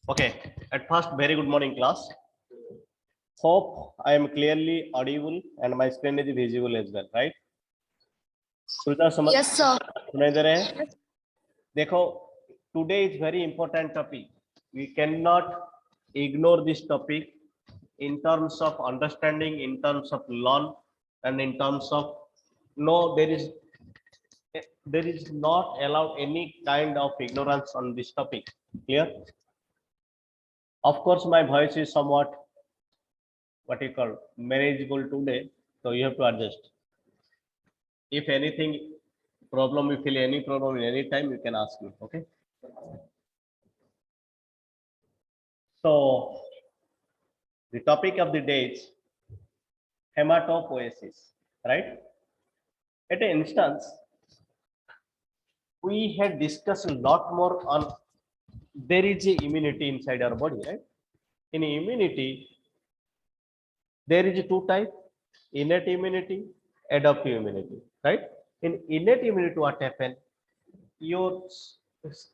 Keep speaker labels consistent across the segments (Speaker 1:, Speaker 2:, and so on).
Speaker 1: Okay, at first, very good morning, class. Hope I am clearly audible and my screen is visible as well, right?
Speaker 2: Yes, sir.
Speaker 1: सुनाई दे रहे हैं? देखो, today is very important topic. We cannot ignore this topic in terms of understanding, in terms of learn, and in terms of no, there is not allowed any kind of ignorance on this topic. Clear? Of course, my voice is somewhat what you call manageable today, so you have to adjust. If anything problem, you feel any problem in any time, you can ask me. Okay. So the topic of the day is hematopoiesis, right? At an instance, we had discussed a lot more on there is a immunity inside our body, right? In immunity, there is two type: innate immunity, adaptive immunity, right? In innate immunity, what happen? Your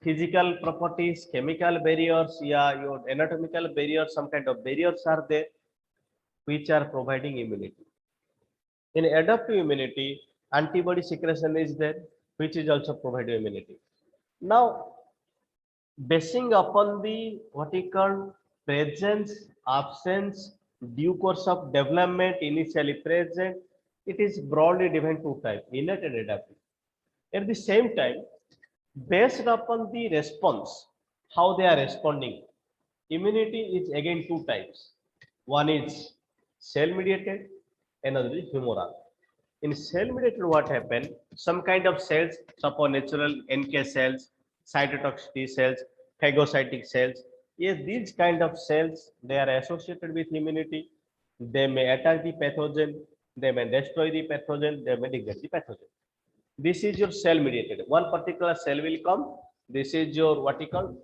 Speaker 1: physical properties, chemical barriers, yeah, your anatomical barriers, some kind of barriers are there which are providing immunity. In adaptive immunity, antibody secretion is there, which is also providing immunity. Now, basing upon the what we call presence, absence, due course of development, initially present, it is broadly divided two types: innate and adaptive. At the same time, based upon the response, how they are responding, immunity is again two types. One is cell mediated, another is humoral. In cell mediated, what happens? Some kind of cells, suppose natural NK cells, cytotoxic T cells, phagocytic cells. Yes, these kind of cells, they are associated with immunity. They may attack the pathogen, they may destroy the pathogen, they may degrade the pathogen. This is your cell mediated. One particular cell will come. This is your what you call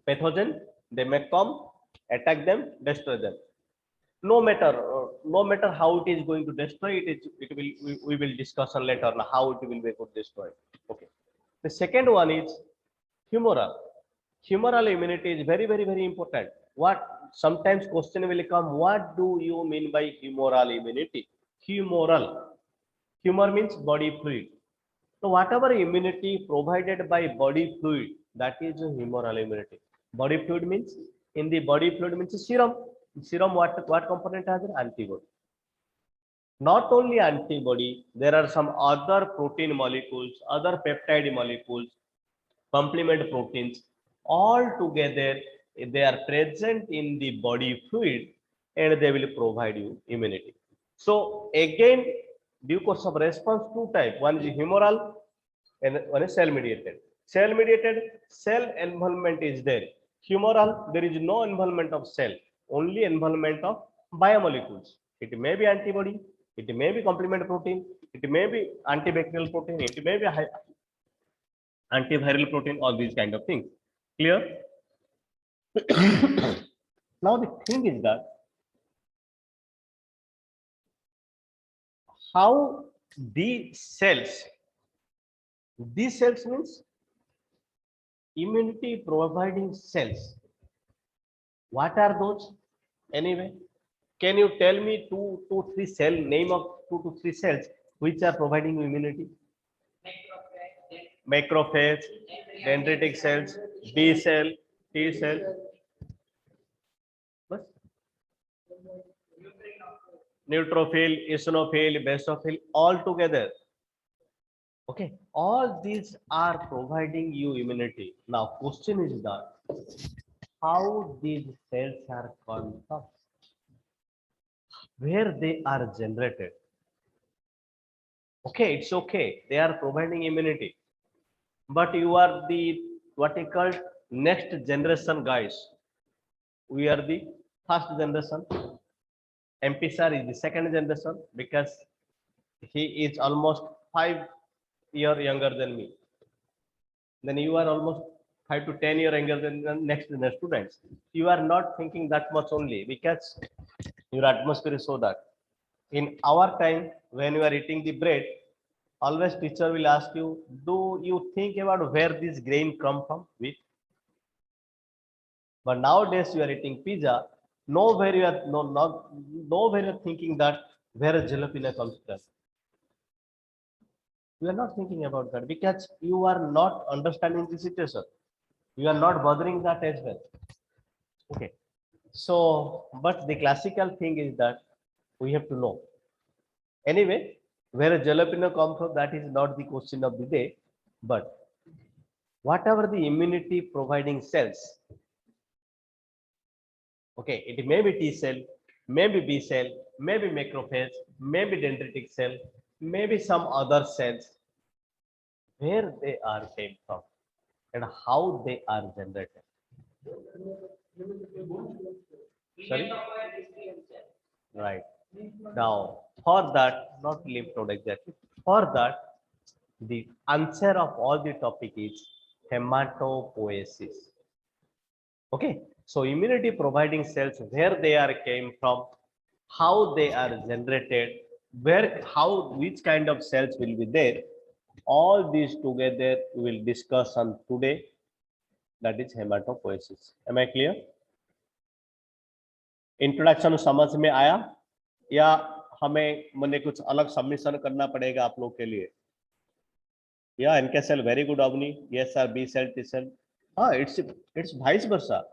Speaker 1: pathogen. They may come, attack them, destroy them. No matter how it is going to destroy it, it will we will discuss on later on how it will be able to destroy. Okay. The second one is humoral. Humoral immunity is very important. What sometimes question will come: what do you mean by humoral immunity? Humoral. Humor means body fluid. So whatever immunity provided by body fluid, that is a humoral immunity. Body fluid means in the body fluid means serum. Serum what component has antibody. Not only antibody, there are some other protein molecules, other peptide molecules, complement proteins. All together, they are present in the body fluid and they will provide you immunity. So again, due course of response, two type. One is humoral and one is cell mediated. Cell mediated, cell involvement is there. Humoral, there is no involvement of cell, only involvement of biomolecules. It may be antibody, it may be complement protein, it may be antibacterial protein, it may be antiviral protein, all these kind of things. Clear? Now the thing is that how these cells means immunity providing cells. What are those? Anyway, can you tell me two to three cell name of 2 to 3 cells which are providing immunity? Macrophage, dendritic cells, B cell, T cell. Bas? Neutrophil, eosinophil, basophil, all together. Okay, all these are providing you immunity. Now, question is that how these cells are called up, where they are generated. Okay, it's okay. They are providing immunity, but you are the what you call next generation guys. We are the first generation. MP sir is the second generation because he is almost 5 years younger than me. Then you are almost 5 to 10 years younger than the next students. You are not thinking that much only because your atmosphere is so that. In our time, when you are eating the bread, always teacher will ask you, do you think about where this grain come from? With But nowadays you are eating pizza, nowhere you are nowhere you are thinking that where a jalapeno comes from. You are not thinking about that because you are not understanding the situation. You are not bothering that as well. Okay. So, but the classical thing is that we have to know. Anyway, where a jalapeno comes from, that is not the question of the day. But whatever the immunity providing cells, okay, it may be T cell, maybe B cell, maybe macrophage, maybe dendritic cell, maybe some other cells, where they are came from and how they are generated. Sorry? Right. Now, for that, not lymph node exactly, for that, the answer of all the topic is hematopoiesis. Okay, so immunity providing cells, where they are came from, how they are generated, where, how, which kind of cells will be there, all these together we will discuss on today, that is hematopoiesis. Am I clear? Introduction समझ में आया या हमें मैंने कुछ अलग submission करना पड़ेगा आप लोग के लिए? या NK cell, very good, Avni. Yes sir, B cell, T cell. It's vice versa.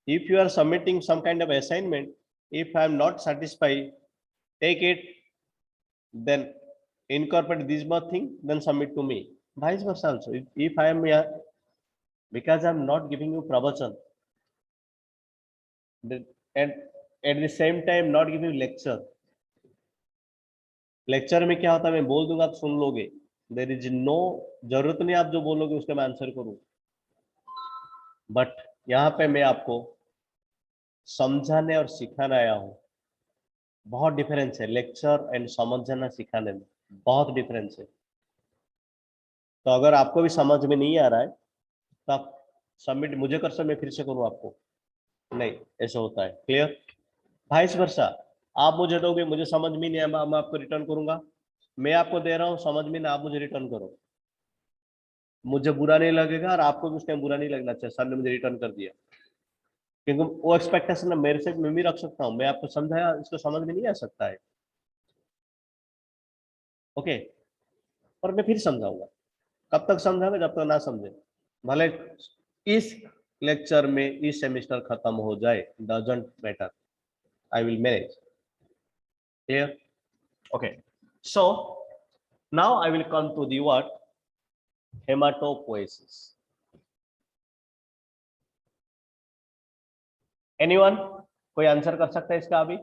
Speaker 1: If you are submitting some kind of assignment, if I am not satisfied, take it, then incorporate this much thing, then submit to me. Vice versa also. If I am here, because I am not giving you pravachan, and at the same time not giving lecture. Lecture में क्या होता है, मैं बोल दूंगा आप सुन लोगे, there is no जरूरत नहीं आप जो बोलोगे उसके मैं आंसर करूं, बट यहाँ पे मैं आपको समझाने और सिखाने आया हूं. बहुत डिफरेंस है लेक्चर एंड समझना सिखाने में, बहुत डिफरेंस है. तो अगर आपको भी समझ में नहीं आ रहा है तो आप सबमिट मुझे कर सकते, मैं फिर से करूं आपको? नहीं, ऐसा होता है. क्लियर? वाइस वर्सा, आप मुझे दोगे, मुझे समझ में नहीं आया, मैं आपको रिटर्न करूंगा. मैं आपको दे रहा हूं, समझ में ना, आप मुझे रिटर्न करो, मुझे बुरा नहीं लगेगा और आपको भी उस टाइम बुरा नहीं लगना चाहिए सर ने मुझे रिटर्न कर दिया, क्योंकि वो एक्सपेक्टेशन मेरे से मैं भी रख सकता हूं. मैं आपको समझाया, इसको समझ में नहीं आ सकता है. ओके, और मैं फिर समझाऊंगा. कब तक समझाऊंगा? जब तक ना समझे. भले इस लेक्चर में इस सेमेस्टर खत्म हो जाए, doesn't matter, I will manage. Clear? Okay, so now I will come to the word hematopoiesis. Anyone कोई आंसर कर सकता है इसका अभी?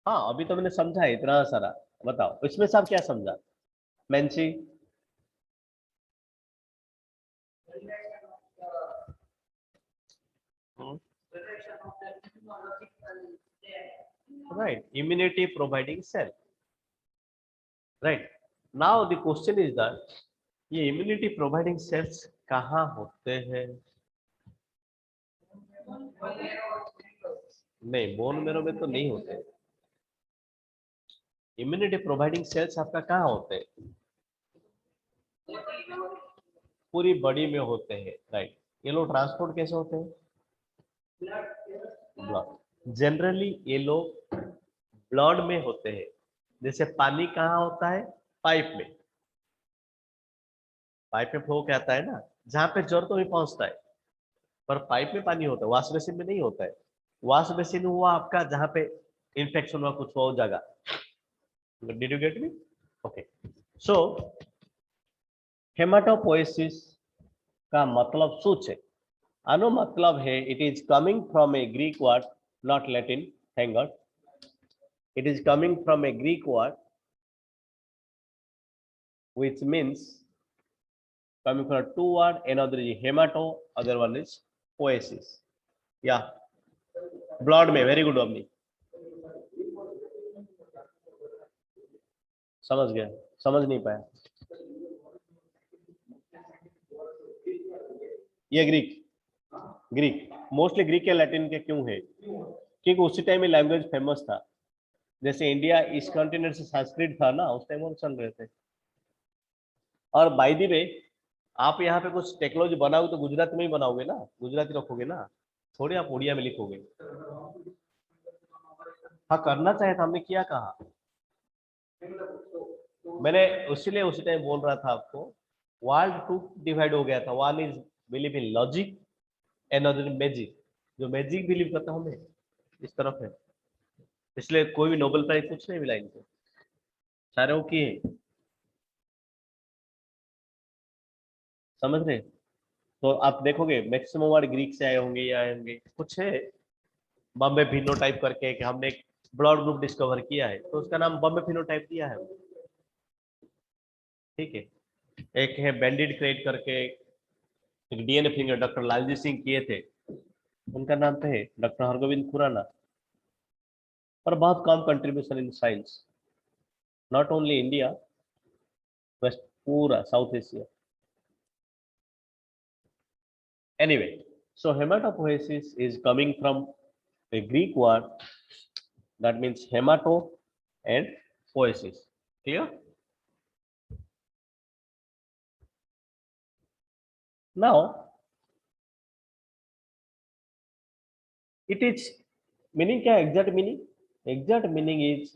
Speaker 1: हाँ, अभी तो मैंने समझा है इतना सारा. बताओ इसमें से आप क्या समझा? मैंसी, right, immunity providing cell. Right, now the question is that ये immunity providing cells कहाँ होते हैं? नहीं, बोन मेरो में तो नहीं होते. इम्यूनिटी प्रोवाइडिंग सेल्स आपका कहाँ होते हैं? पूरी बॉडी में होते हैं. राइट, ये लोग ट्रांसपोर्ट कैसे होते हैं? ब्लड. जनरली ये लोग ब्लड में होते हैं. जैसे पानी कहाँ होता है? पाइप में. पाइप में फ्लो कहता है ना, जहां पे जरूरत वहीं पहुंचता है, पर पाइप में पानी होता है, वॉश बेसिन में नहीं होता है. वॉश बेसिन हुआ आपका जहां पे इंफेक्शन हुआ, कुछ हुआ जगह. Did you get me? Okay, so hematopoiesis का मतलब શું છે? આનો मतलब है, it is coming from a Greek word, not Latin, thank God. It is coming from a Greek word which means, coming from two words, another is hemato, other one is poiesis. Yeah, blood में. very good Omni. समझ गया? समझ नहीं पाया? ये Greek mostly Greek या Latin के क्यों है? क्योंकि उसी टाइम में लैंग्वेज फेमस था. जैसे इंडिया इस कॉन्टिनेंट से संस्कृत था ना, उस टाइम वो चल रहे थे. और बाय द वे आप यहाँ पे कुछ टेक्नोलॉजी बनाओगे तो गुजराती में ही बनाओगे ना, गुजराती रखोगे ना, थोड़ी आप उड़िया में लिखोगे। हाँ करना चाहे तो हमने किया कहा, मैंने उसीलिए उसी टाइम बोल रहा था आपको, वर्ल्ड टू डिवाइड हो गया था, one is believe in logic and other in magic. जो मैजिक बिलीव करता हूँ मैं इस तरफ है, इसलिए कोई भी नोबेल प्राइज कुछ नहीं मिला इनको, सारे वो किए, समझ रहे। तो आप देखोगे मैक्सिमम वर्ड ग्रीक से आए होंगे या आए होंगे, कुछ है बॉम्बे फिनोटाइप करके कि हमने एक ब्लड ग्रुप डिस्कवर किया है तो उसका नाम बॉम्बे फिनोटाइप दिया है, ठीक है। एक है बैंडिड क्रेट करके, एक DNA finger doctor Lalji Singh किए थे, उनका नाम तो है डॉक्टर हरगोविंद खुराना। पर बहुत कम contribution in science, not only India, West पूरा South Asia. Anyway, so hematopoiesis is coming from a Greek word that means hemato and poiesis. Clear? Now, it is meaning क्या exact meaning? Exact meaning is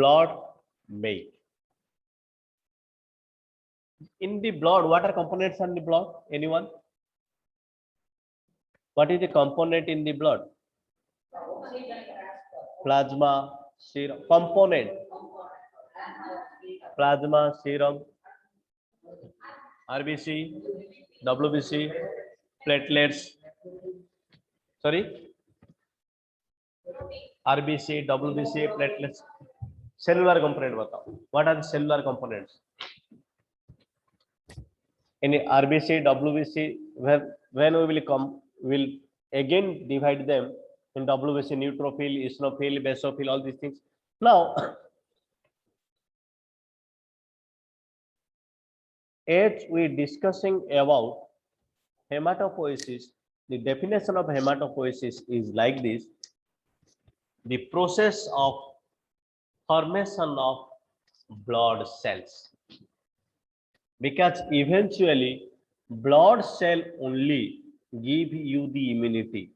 Speaker 1: blood make. In the blood, what are components in the blood? Anyone? What is the component in the blood? Plasma, serum. Component. Plasma, serum, RBC, WBC, platelets. Sorry, RBC, WBC, platelets. Cellular component बताओ. What are the cellular components? In RBC, WBC, when we will come, will again divide them in WBC, neutrophil, eosinophil, basophil, all these things. Now, as we discussing about hematopoiesis, the definition of hematopoiesis is like this: the process of formation of blood cells. Because eventually, blood cell only give you the immunity.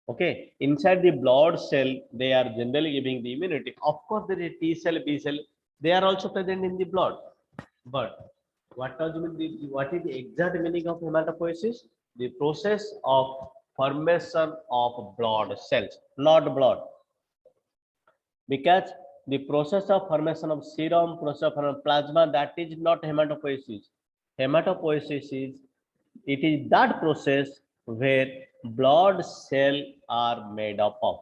Speaker 1: Okay, inside the blood cell, they are generally giving the immunity. Of course, there is T cell, B cell, they are also present in the blood. But what does mean? What is the exact meaning of hematopoiesis? The process of formation of blood cells, not blood. Because the process of formation of serum, process of formation of plasma, that is not hematopoiesis. Hematopoiesis is, it is that process where blood cell are made up of.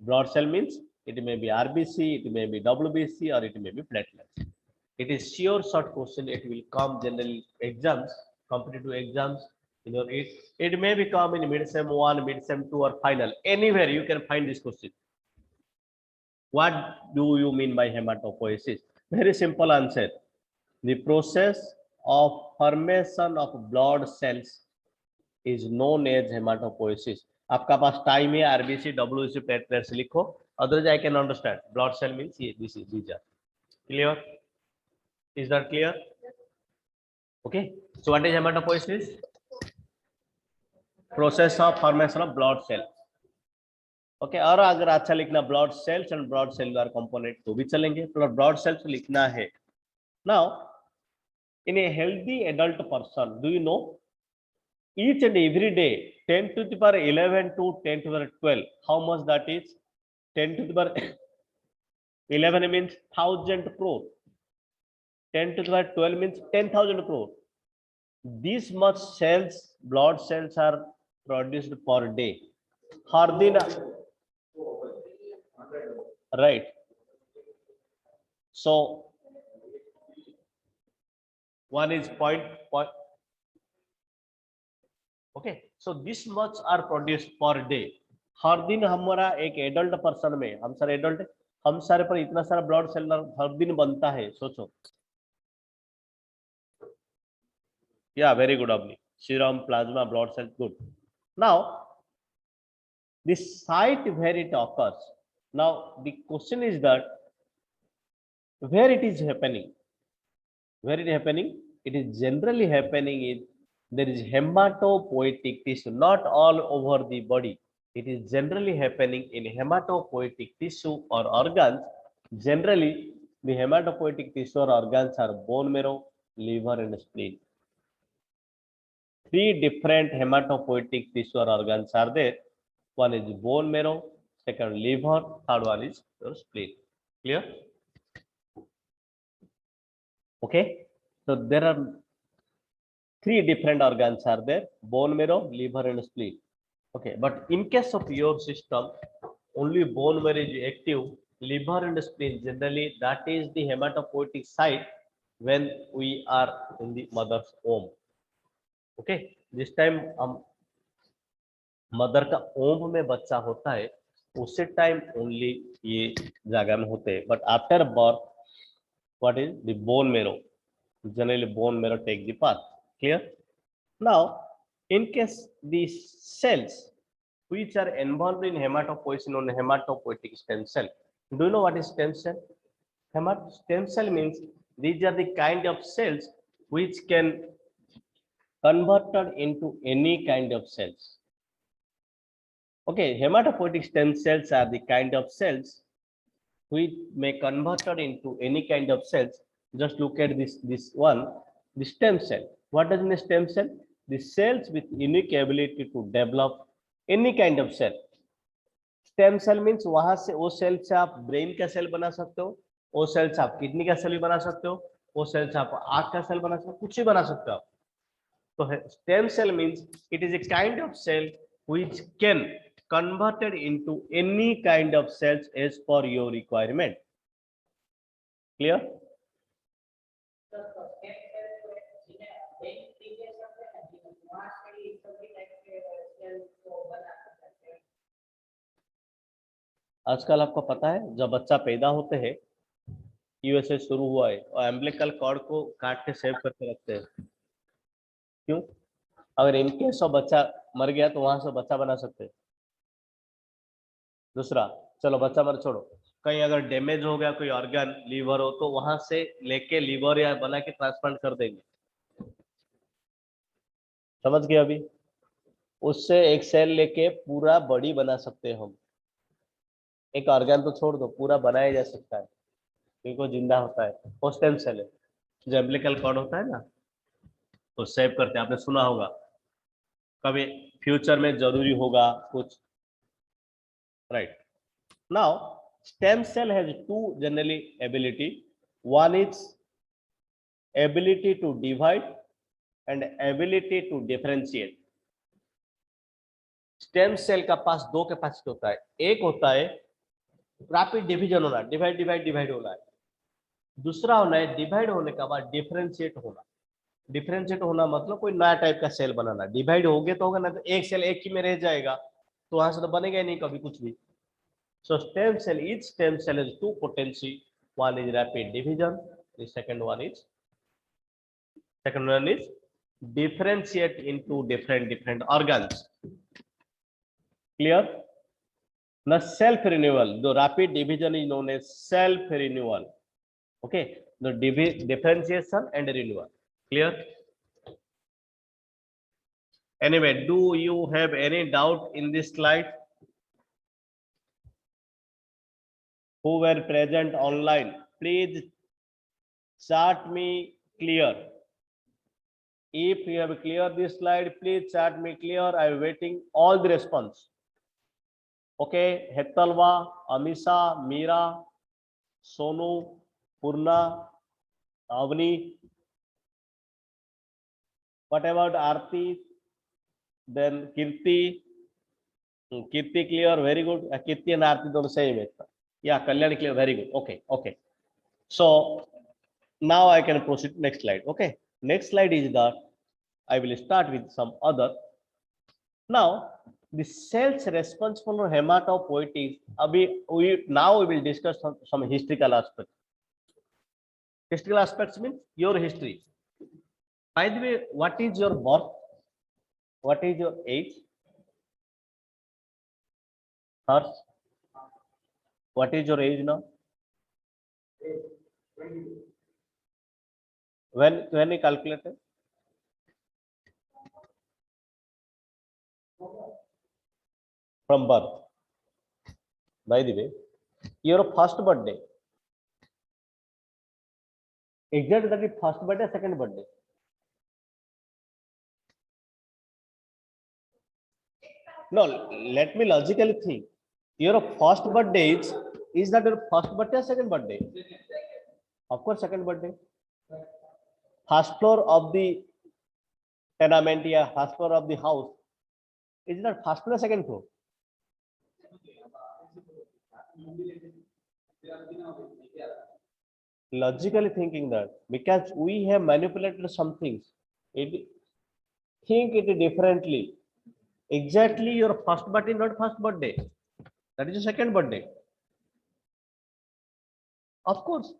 Speaker 1: Blood cell means it may be RBC, it may be WBC, or it may be platelets. It is sure short question. It will come general exams, competitive exams. You know, it may be come in mid sem 1, mid sem 2, or final. Anywhere you can find this question. What do you mean by hematopoiesis? Very simple answer. The process of formation of blood cells is known as hematopoiesis. आपका पास time है, RBC, WBC, platelets लिखो, otherwise I can understand. Blood cell means this is these are. Clear? Is that clear? Okay. So what is hematopoiesis? Process of formation of blood cell. Okay और अगर अच्छा लिखना blood cells and blood cellular component तो भी चलेंगे, blood cells लिखना है. Now in a healthy adult person, do you know each and every day 10 to the power 11 to 10 to the power 12, how much that is? 10 to the power 11 means 1000 crore, 10 to the power 12 means 10,000 crore. This much cells, blood cells are produced per day. हर दिन, right? So one is point. Okay, so this much are produced per day. हर दिन हमारा एक adult person में, हम सारे adult, हम सारे पर इतना सारा ब्लड सेल हर दिन बनता है, सोचो. Yeah, very good, Abni. Serum, plasma, blood cells, good. Now, the site where it occurs. Now, the question is that where it is happening. Where it is happening? It is generally happening in there is hematopoietic tissue, not all over the body. It is generally happening in hematopoietic tissue or organs. Generally, the hematopoietic tissue or organs are bone marrow, liver, and spleen. Three different hematopoietic tissue or organs are there. One is bone marrow, second liver, third one is your spleen. Clear? Okay. So there are three different organs are there: bone marrow, liver, and spleen. Okay, but in case of your system, only bone marrow is active. Liver and spleen, generally that is the hematopoietic site when we are in the mother's womb. Okay, this time mother का ओम में बच्चा होता है, उसी time only ये जगह में होते हैं. But after birth what is the bone marrow? Generally bone marrow take the path. Clear? Now in case these cells which are involved in hematopoiesis on hematopoietic stem cell, do you know what is stem cell? Stem cell means these are the kind of cells which can converted into any kind of cells. Okay, hematopoietic stem cells are the kind of cells which may converted into any kind of cells. Just look at this one, the stem cell. What does mean stem cell? The cells with unique ability to develop any kind of cell. Stem cell means वहां से वो cell से आप brain का cell बना सकते हो, वो सेल से आप किडनी का सेल भी बना सकते हो, वो सेल से आप आंख का सेल बना सकते हो, कुछ भी बना सकते हो आप. तो stem cell means it is a kind of cell which can converted into any kind of cells as per your requirement. Clear? आजकल आपको पता है जब बच्चा पैदा होते हैं यूएसए शुरू हुआ है और एम्बिलिकल कॉर्ड को काट के सेव करके रखते हैं. क्यों? अगर इनकेस ऑफ बच्चा मर गया तो वहां से बच्चा बना सकते हैं. दूसरा, चलो बच्चा मर छोड़ो, कहीं अगर डैमेज हो गया कोई ऑर्गन लीवर हो तो वहां से लेके लीवर या बना के ट्रांसप्लांट कर देंगे. समझ गए? अभी उससे एक सेल लेके पूरा बॉडी बना सकते हैं हम. एक ऑर्गन तो छोड़ दो, पूरा बनाया जा सकता है क्योंकि वो जिंदा होता है. वो स्टेम सेल है. जो एम्बिलिकल कॉर्ड होता है ना, तो सेव करते हैं. आपने सुना होगा कभी फ्यूचर में जरूरी होगा कुछ, right? Now stem cell has two generally ability. One is ability to divide and ability to differentiate. Stem cell का पास दो कैपेसिटी होता है. एक होता है रैपिड डिवीजन होना, डिवाइड डिवाइड डिवाइड होना है. दूसरा होना है डिवाइड होने के बाद डिफरेंशिएट होना. डिफरेंशिएट होना मतलब कोई नया टाइप का सेल बनाना. डिवाइड हो गया तो होगा ना, तो एक सेल एक ही में रह जाएगा तो वहां से तो बनेगा ही नहीं कभी कुछ भी. So stem cell, each stem cell has two potency. One is rapid division. The second one is differentiate into different organs. Clear? Now self renewal. The rapid division is known as self renewal. Okay. The differentiation and renewal. Clear? Anyway, do you have any doubt in this slide? Who were present online, please chat me clear. If you have cleared this slide, please chat me clear. I am waiting all the response. Okay, Hetalva, Amisha, Meera, Sonu, Purna, Avni. What about Aarti? Then Kirti. Kirti clear, very good. Kirti and Aarti don't say it. Yeah, Kalyan clear, very good. Okay, okay. So now I can proceed next slide. Okay, next slide is that I will start with some other. Now the cells responsible for hematopoiesis. Now we will discuss some historical aspects. Historical aspects means your history. By the way, what is your birth? What is your age? Hers? What is your age now? when you calculate it? From birth. By the way, your first birthday, exactly that is first birthday, second birthday. No, let me logically think. Your first birthday is that your first birthday or second birthday? Of course, second birthday. First floor of the tenement, yeah, first floor of the house. Is that first floor or second floor? Logically thinking that because we have manipulated some things, it think it differently. Exactly, your first birthday not first birthday, that is your second birthday. Of course,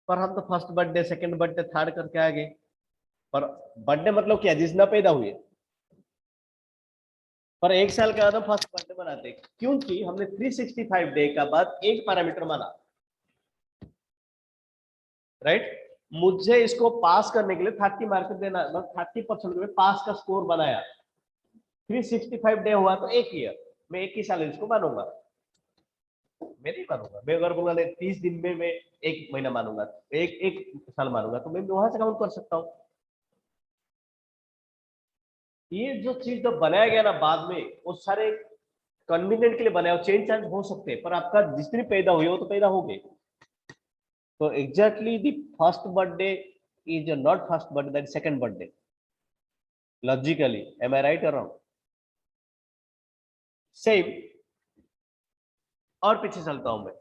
Speaker 1: पर हम तो first birthday second birthday third करके आ गए, पर birthday मतलब क्या जिस ना पैदा हुए, पर एक साल के बाद हम फर्स्ट बर्थडे मनाते क्योंकि हमने 365 डे का बाद एक पैरामीटर माना, राइट? मुझे इसको पास करने के लिए 30 मार्क देना, मतलब 30% में पास का स्कोर बनाया। 365 डे हुआ तो एक ईयर, मैं एक ही साल इसको मानूंगा, मैं नहीं मानूंगा। मैं अगर बोला 30 दिन में मैं एक महीना मानूंगा, एक साल मानूंगा, तो मैं वहां से काउंट कर सकता हूँ। ये जो चीज जो बनाया गया ना बाद में, वो सारे कन्वीनियंट के लिए बनाया, चेंज चांज हो सकते हैं, पर आपका जितनी पैदा हुई वो तो पैदा हो गए। तो exactly the first birthday is not first birthday, that second birthday logically. Am I right और रॉन्ग? सेम। और पीछे चलता हूं मैं,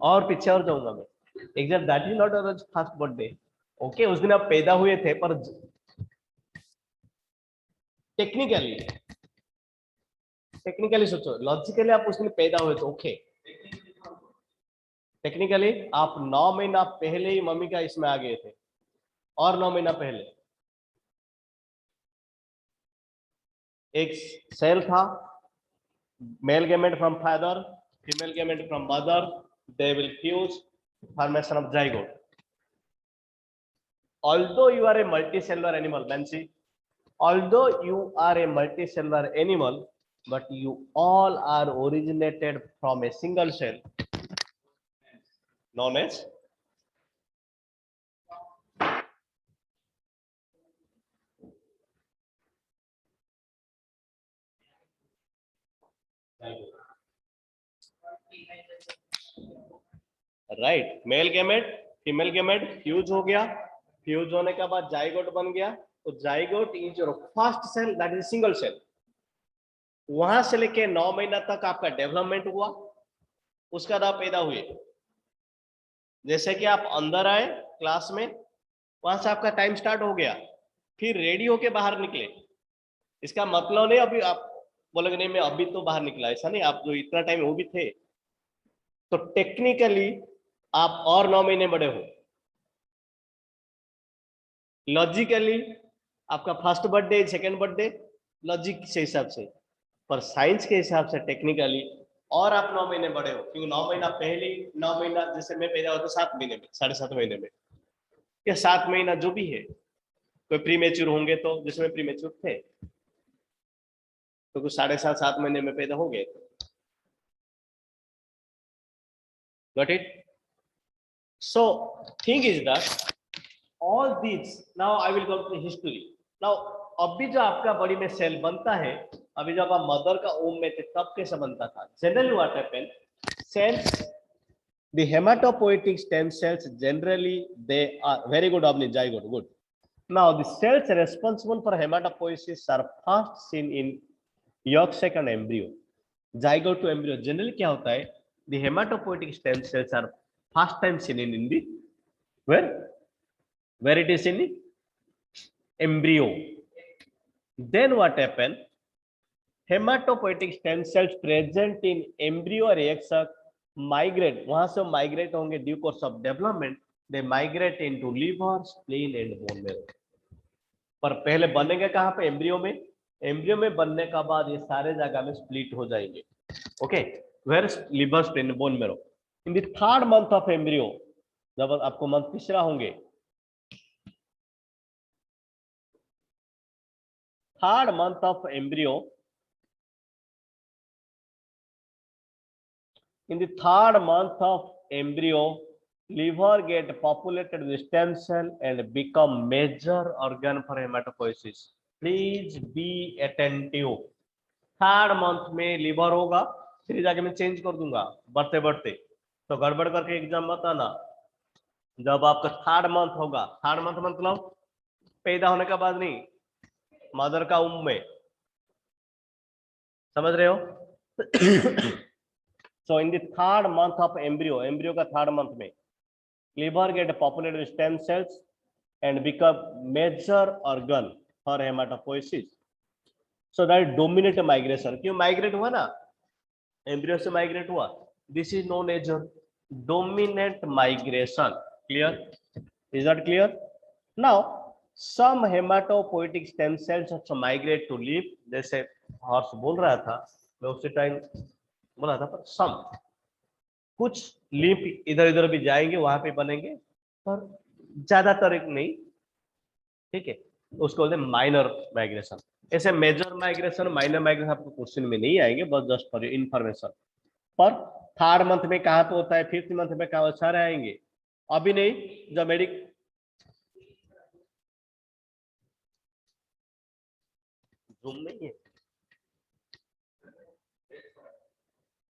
Speaker 1: और पीछे और जाऊंगा मैं। Exact that is not first birthday. Okay, उस दिन आप पैदा हुए थे, पर टेक्निकली सोचो, लॉजिकली आप उस दिन पैदा हुए थे, ओके। टेक्निकली आप 9 महीना पहले ही मम्मी का इसमें आ गए थे, और 9 महीना पहले एक सेल था, male gamete from father, female gamete from mother, they will fuse, formation of zygote. Although you are a multicellular animal, Nancy, although you are a multicellular animal, but you all are originated from a single cell known as right. Male gamete female gamete fuse हो गया, fuse होने के बाद zygote बन गया, तो zygote is your first cell, that is single cell. वहां से लेके 9 महीना तक आपका डेवलपमेंट हुआ, उसका बाद आप पैदा हुए। जैसे कि आप अंदर आए क्लास में, वहां से आपका टाइम स्टार्ट हो गया, फिर रेडी होके बाहर निकले। इसका मतलब नहीं अभी आप बोलोगे नहीं मैं अभी तो बाहर निकला, ऐसा नहीं, आप जो इतना टाइम वो भी थे, तो टेक्निकली आप और 9 महीने बड़े हो। लॉजिकली आपका first birthday second birthday logic से हिसाब से, पर साइंस के हिसाब से टेक्निकली और आप 9 महीने बड़े हो, क्योंकि 9 महीना पहले, 9 महीना जैसे मैं पैदा हुआ था 7 महीने में, 7.5 महीने में, या 7 महीना जो भी है, कोई प्री मेच्योर होंगे तो, जिसमें प्री मेच्योर थे तो कुछ 7.5 महीने में पैदा हो गए। Got it? So thing is that all these, now I will go to history. Now अभी जो आपका बॉडी में सेल बनता है, अभी जब आप मदर का ओम में थे तब कैसे बनता था? Generally what happen, cells, the hematopoietic stem cells generally they are very good of the zygote, good. Now the cells responsible for hematopoiesis are first seen in yolk sac and embryo. Zygote to embryo generally क्या होता है? The hematopoietic stem cells are first time seen in the where it is in embryo. Then what happen? Hematopoietic stem cells present in embryo or egg sac migrate, वहां से migrate होंगे due course of development, they migrate into liver, spleen and bone marrow. पर पहले बनेंगे कहाँ पे? Embryo में। Embryo में बनने का बाद ये सारे जगह में स्प्लिट हो जाएंगे। Okay, where liver, spleen, bone marrow. In the third month of embryo, जब आपको मंथ तीसरा होंगे third month of embryo, in the third month of embryo, liver get populated with stem cell and become major organ for hematopoiesis. Please be attentive. Third month में liver होगा, फिर जाके मैं change कर दूंगा बढ़ते बढ़ते, तो गड़बड़ करके एग्जाम मत आना। जब आपका थर्ड मंथ होगा, थर्ड मंथ मतलब पैदा होने के बाद नहीं, मदर का उम्र में, समझ रहे हो? So in the third month of embryo का third month में liver get populated with stem cells and become major organ for hematopoiesis. So that dominant migration, क्यों migrate हुआ ना, embryo से migrate हुआ, this is known as dominant migration. Clear? Is that clear? Now some hematopoietic stem cells also migrate to leaf, जैसे हर्ष बोल रहा था, मैं उसी टाइम बोला था, पर सम कुछ लीफ इधर इधर भी जाएंगे, वहां पे बनेंगे, पर ज्यादातर नहीं, ठीक है, उसको बोलते हैं माइनर माइग्रेशन। ऐसे मेजर माइग्रेशन, माइनर माइग्रेशन आपको क्वेश्चन में नहीं आएंगे, बस जस्ट फॉर इंफॉर्मेशन। पर थर्ड मंथ में कहाँ पे होता है, फिफ्थ मंथ में कहाँ, सारे आएंगे, अभी नहीं। जब मेडिक जूम नहीं है,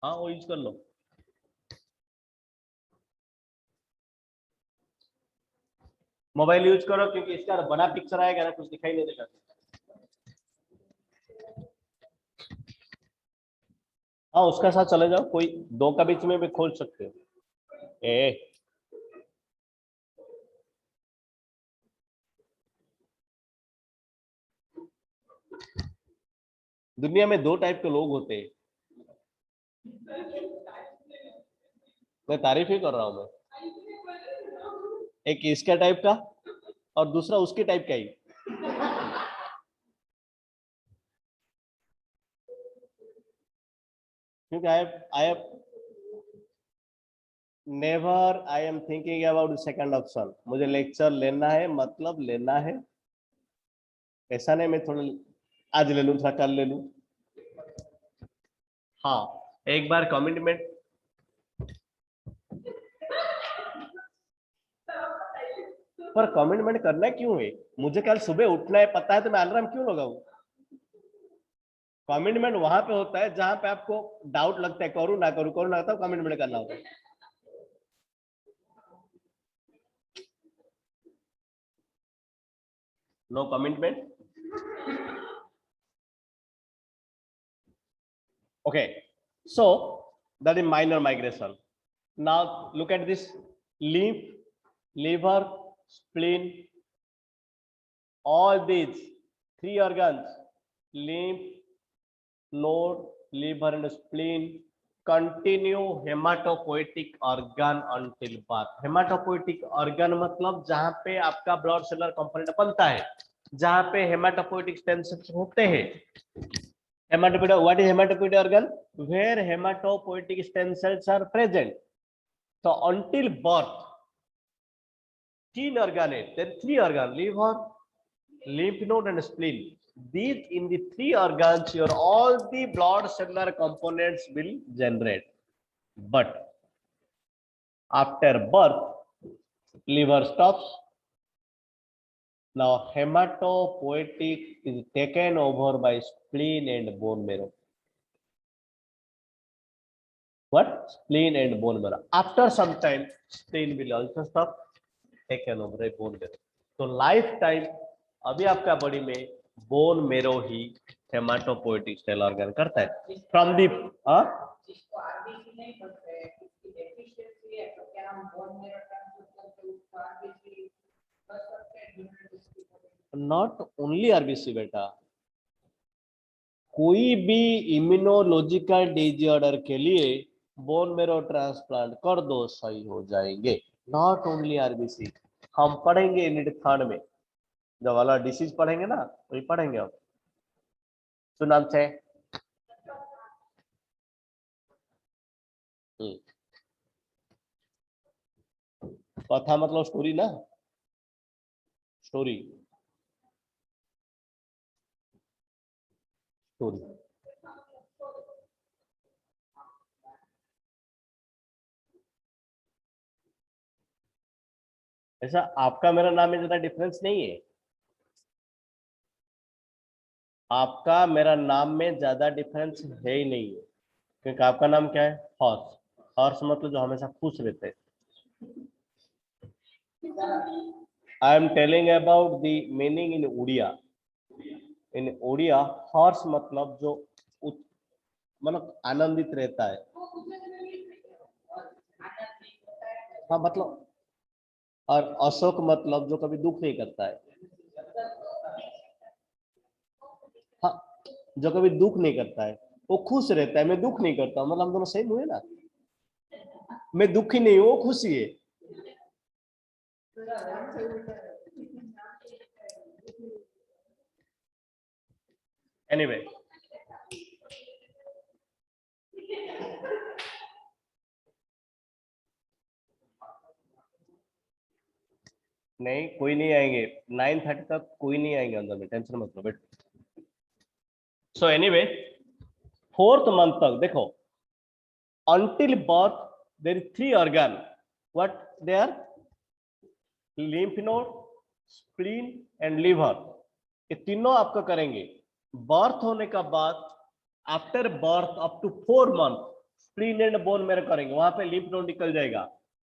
Speaker 1: हाँ वो यूज कर लो। मोबाइल यूज करो, क्योंकि इसका बड़ा पिक्चर आएगा ना, कुछ दिखाई नहीं देगा। हाँ उसका साथ चले जाओ, कोई दो का बीच में भी खोल सकते हो। दुनिया में दो टाइप के लोग होते हैं, मैं तारीफ ही कर रहा हूं मैं, एक इसका टाइप का और दूसरा उसके टाइप का ही। क्योंकि I have never, I am thinking about second option, मुझे लेक्चर लेना है, मतलब लेना है, ऐसा नहीं मैं थोड़ा आज ले लूं, थोड़ा कल ले लूं। हाँ एक बार कमिटमेंट, पर कमिटमेंट करना क्यों है, मुझे कल सुबह उठना है पता है, तो मैं अलार्म क्यों लगाऊं? कमिटमेंट वहां पे होता है जहां पे आपको डाउट लगता है, करूं ना करूं, करूं ना, तब कमिटमेंट करना होता है। No commitment. Okay, so that is minor migration. Now look at this: lymph, liver, spleen, all these three organs, lymph node, liver and spleen, continue hematopoietic organ until birth. Hematopoietic organ मतलब जहां पे आपका blood seller component बनता है, जहां पे haematopoietic stem cells होते हैं। Hematopoietic, what is hematopoietic organ? Where hematopoietic stem cells are present. So until birth, तीन organ है, then three organ: liver, lymph node and spleen. These in the three organs, your all the blood cellular components will generate. But after birth, liver stops. Now hematopoietic is taken over by spleen and bone marrow. What? Spleen and bone marrow. After some time, spleen will also stop, taken over by bone marrow. तो life time अभी आपका body में bone marrow ही haematopoietic cell organ करता है। From the not only RBC बेटा, कोई भी immunological disorder के लिए बोन मेरो ट्रांसप्लांट कर दो, सही हो जाएंगे। नॉट ओनली आरबीसी, हम पढ़ेंगे नीट थर्ड में, जब वाला डिसीज पढ़ेंगे ना, वही पढ़ेंगे हम। सुनाम छे कथा मतलब स्टोरी ना, स्टोरी। सॉरी, ऐसा आपका मेरा नाम में ज्यादा डिफरेंस नहीं है। आपका मेरा नाम में ज्यादा डिफरेंस है ही नहीं है, क्योंकि आपका नाम क्या है? हॉर्स। हॉर्स मतलब जो हमेशा खुश रहते हैं। I am telling about the meaning in Odia. In Odia horse मतलब जो मतलब आनंदित रहता है। हाँ मतलब, और अशोक मतलब जो कभी दुख नहीं करता है। हाँ, जो कभी दुख नहीं करता है, वो खुश रहता है। मैं दुख नहीं करता हूँ, मतलब हम दोनों सेम हुए ना। मैं दुखी नहीं हूँ, वो खुशी है। एनीवे, नहीं कोई नहीं आएंगे। 9:30 तक कोई नहीं आएंगे अंदर में, टेंशन मत लो बेट। सो एनीवे, 4th मंथ तक देखो, until birth there is 3 organ. What they are? lymph node, spleen and liver। ये तीनों आपका करेंगे। बर्थ होने का बाद, after birth up to 4 month spleen and bone marrow करेंगे, वहां पे लिम्फ नोड निकल जाएगा।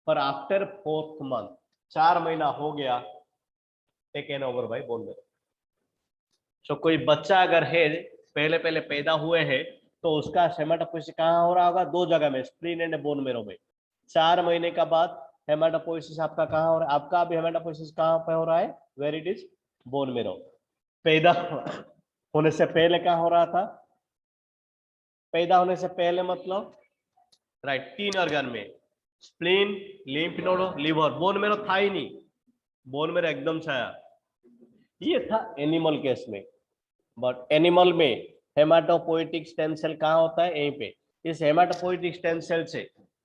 Speaker 1: पर आफ्टर 4th मंथ, 4 महीना हो गया, taken over by bone marrow. सो कोई बच्चा अगर है, पहले पहले पैदा हुए हैं, तो उसका हेमाटोपोइसिस कहाँ हो रहा होगा? 2 जगह में, स्प्लीन एंड बोन मेरो में। 4 महीने का बाद हेमाटोपोइसिस आपका कहाँ हो रहा है? आपका भी हेमाटोपोइसिस कहाँ पे हो रहा है? Where it is? Bone marrow. पैदा होने से पहले कहाँ हो रहा था? पैदा होने से पहले मतलब, राइट, 3 organ में, spleen, lymph node, liver. Bone marrow था ही नहीं, बोन मेरो एकदम छाया। ये था एनिमल केस में। बट एनिमल में हेमाटोपोइटिक स्टेम सेल कहाँ होता है? यहीं पे। इस हेमाटोपोइटिक स्टेम सेल से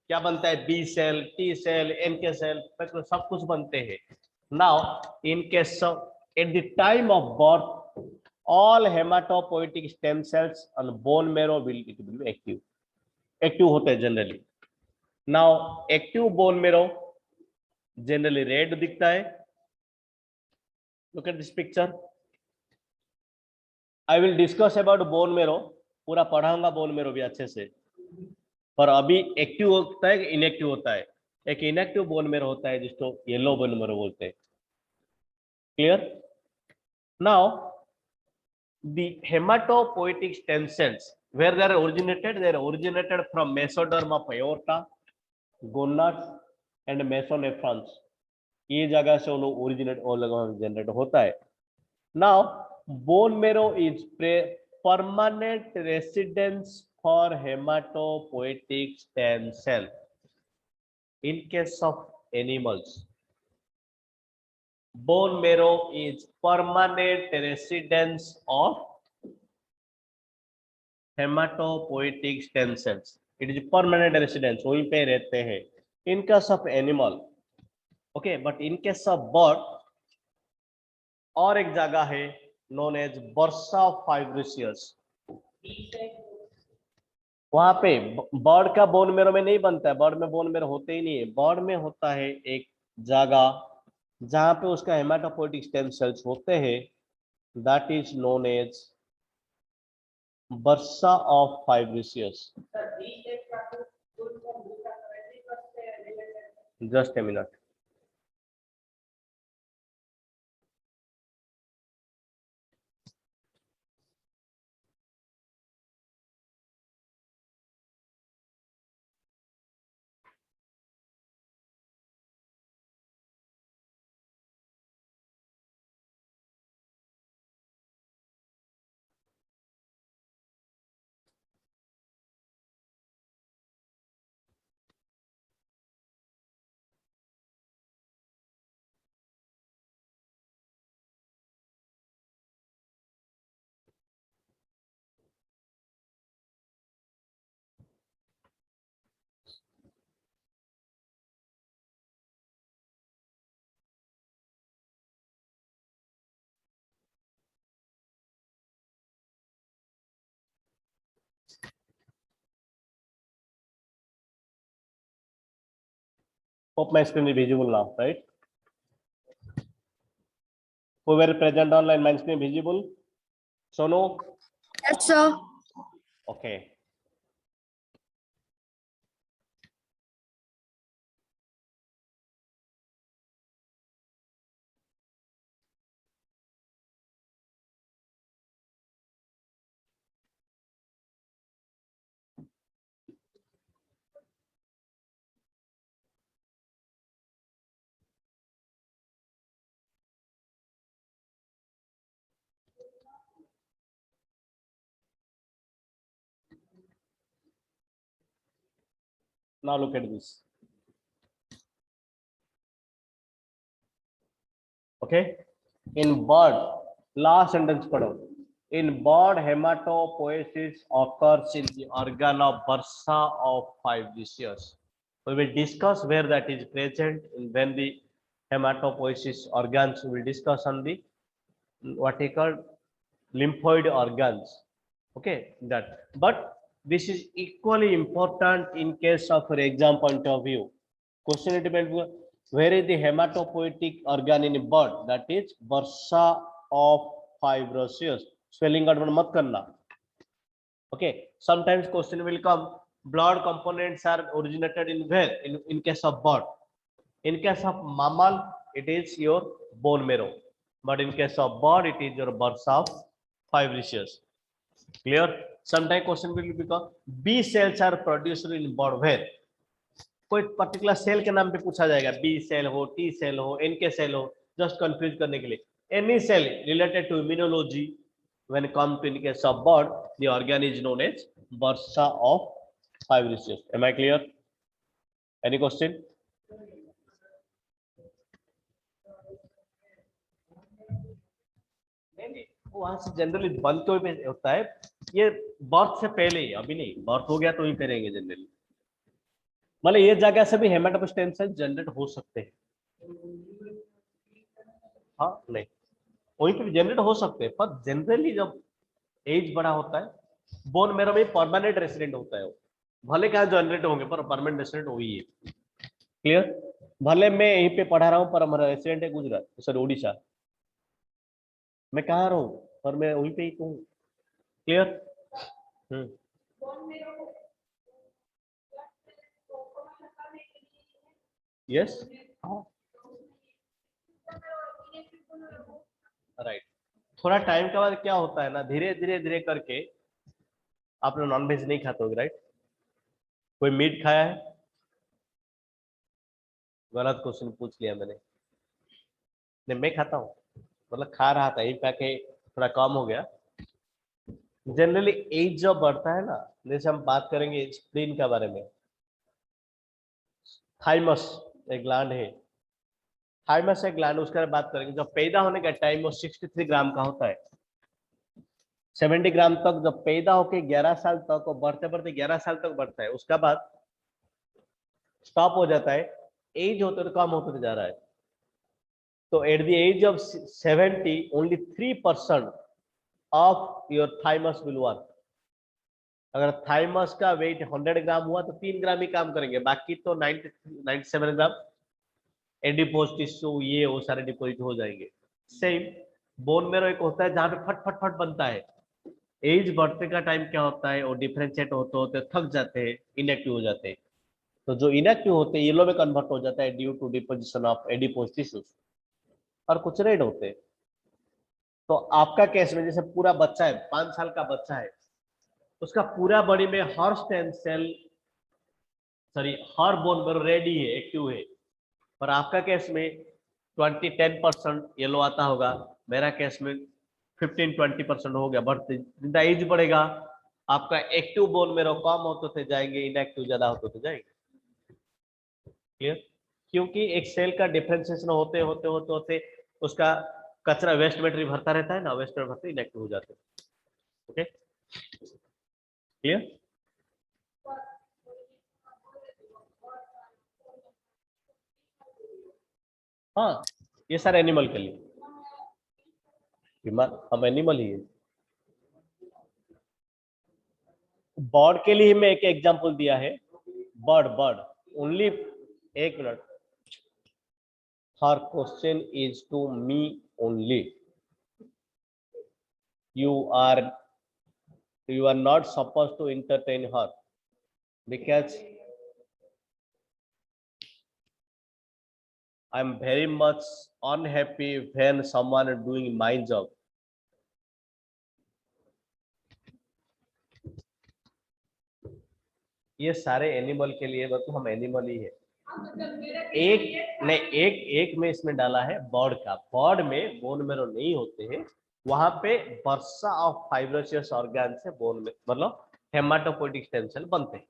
Speaker 1: क्या बनता है? B cell, T cell, NK cell, सब कुछ बनते हैं। Now in case at the time of birth, all hematopoietic stem cells on bone marrow will be active होते हैं generally. Now active bone marrow generally red दिखता है। Look at this picture. I will discuss about bone marrow, पूरा पढ़ाऊंगा bone marrow भी अच्छे से। पर अभी एक्टिव होता है कि इनएक्टिव होता है? एक इनएक्टिव बोन मेरो होता है जिसको येलो बोन मेरो बोलते हैं। Clear? Now the hematopoietic stem cells, where they are originated from mesoderm of aorta, gonads and mesonephrons। ये जगह से उन्होंने ओरिजिनेट और जनरेट होता है। Now bone marrow is permanent residence for hematopoietic stem cell in case of animals. Bone marrow is permanent residence of hematopoietic stem cells. It is permanent residence, वहीं पे रहते हैं। In case of animal, okay, but in case of bird और एक जगह है known as bursa फाइब्रिशियस। वहां पे बर्ड का बोन मेरो में नहीं बनता है, बर्ड में बोन मेरो होते ही नहीं है। बर्ड में होता है एक जगह जहां पे उसका हेमाटोपोएटिक स्टेम सेल्स होते हैं, that is known as bursa of Fabricius. Just a minute. Hope my screen is visible now, right? Who were present online, my screen visible? Sonu?
Speaker 2: Yes, sir.
Speaker 1: Okay. Now look at this. Okay. In bird, last sentence padho. In bird, hematopoiesis occurs in the organ of bursa of 5 years. We will discuss where that is present when the hematopoiesis organs. We will discuss on the what we call lymphoid organs. Okay, that. But this is equally important in case of, for exam point of view. Question depends where is the hematopoietic organ in bird, that is bursa of fibrosis. Spelling out mat karna. Okay, sometimes question will come, blood components are originated in where? In case of bird. In case of mammal, it is your bone marrow. But in case of bird, it is your bursa of fibrosis. Clear? Sometimes question will become, B cells are produced in bird where? कोई particular cell के नाम पे पूछा जाएगा, B cell हो, T cell हो, NK cell हो, just confuse करने के लिए. Any cell related to immunology when come to in case of bird, the organ is known as bursa of fibrosis. Am I clear? Any question? वहां से generally बंद तो होता है, ये बर्थ से पहले ही, अभी नहीं, बर्थ हो गया तो ही करेंगे जनरली. मतलब ये जगह से भी हेमाटोपोइएटिक स्टेम सेल जनरेट हो सकते हैं. हाँ नहीं, वहीं पे भी जनरेट हो सकते हैं, पर जनरली जब एज बड़ा होता है, बोन मैरो में परमानेंट रेसिडेंट होता है वो. भले क्या जनरेट होंगे पर परमानेंट रेसिडेंट वही है. क्लियर? भले मैं यहीं पे पढ़ा रहा हूँ पर हमारा रेसिडेंट है गुजरात, सॉरी उड़ीसा. मैं कहाँ रहा हूँ पर मैं वहीं पे ही हूँ. क्लियर? Yes, right. थोड़ा टाइम के बाद क्या होता है ना, धीरे धीरे धीरे करके आप लोग नॉनवेज नहीं खाते हो, राइट? कोई मीट खाया है? गलत क्वेश्चन पूछ लिया मैंने. नहीं, मैं खाता हूँ, मतलब खा रहा था, एक पैके थोड़ा कम हो गया. जनरली एज जब बढ़ता है ना, जैसे हम बात करेंगे स्प्लीन के बारे में. थाइमस एक ग्लैंड है, थाइमस एक ग्लैंड, उसके बारे में बात करेंगे. जब पैदा होने का टाइम वो 63 ग्राम का होता है. 70 ग्राम तक जब पैदा होके 11 साल तक, और बढ़ते बढ़ते 11 साल तक बढ़ता है, उसका बाद स्टॉप हो जाता है. एज होते तो कम होते जा रहा है. तो at the age of 70 only 3% of your thymus will work. अगर थाइमस का वेट 100 ग्राम हुआ तो 3 ग्राम ही काम करेंगे, बाकी तो 97 ग्राम एडिपोज टिश्यू ये वो सारे डिपोजिट हो जाएंगे. सेम बोन मेरो एक होता है जहां पे फट फट फट बनता है. एज बढ़ते का टाइम क्या होता है, वो डिफरेंशिएट होते होते थक जाते हैं, इनएक्टिव हो जाते हैं. तो जो इनएक्टिव होते हैं येलो में कन्वर्ट हो जाता है due to deposition of adipose tissues, और कुछ रेड होते हैं. तो आपका केस में जैसे पूरा बच्चा है, 5 साल का बच्चा है, उसका पूरा बॉडी में हर स्टेम सेल, सॉरी हर बोन मेरो रेडी है, एक्टिव है. पर आपका केस में 10% येलो आता होगा, मेरा केस में 15-20% हो गया. बढ़ते जितना एज बढ़ेगा आपका एक्टिव बोन मेरो कम होते जाएंगे, इनएक्टिव ज्यादा होते जाएंगे. क्लियर? क्योंकि एक सेल का डिफरेंशिएशन होते होते होते होते उसका कचरा वेस्ट मैटेरियल भरता रहता है ना, वेस्ट मैटेरियल भरते इनएक्टिव हो जाते हैं. Okay, clear? हाँ, ये सारे एनिमल के लिए, हम एनिमल ही है. बर्ड के लिए मैं एक एग्जांपल दिया है. बर्ड ओनली, एक minute, her question is to me only. You are not supposed to entertain her because I'm very much unhappy when someone is doing my job. ये सारे एनिमल के लिए तो हम एनिमल ही है। एक नहीं, एक में इसमें डाला है बर्ड का। बर्ड में बोन मेरो नहीं होते हैं, वहां पे वर्षा ऑफ फाइब्रोसियस ऑर्गन से बोन में मतलब हेमाटोपोइटिक स्टेम सेल बनते हैं।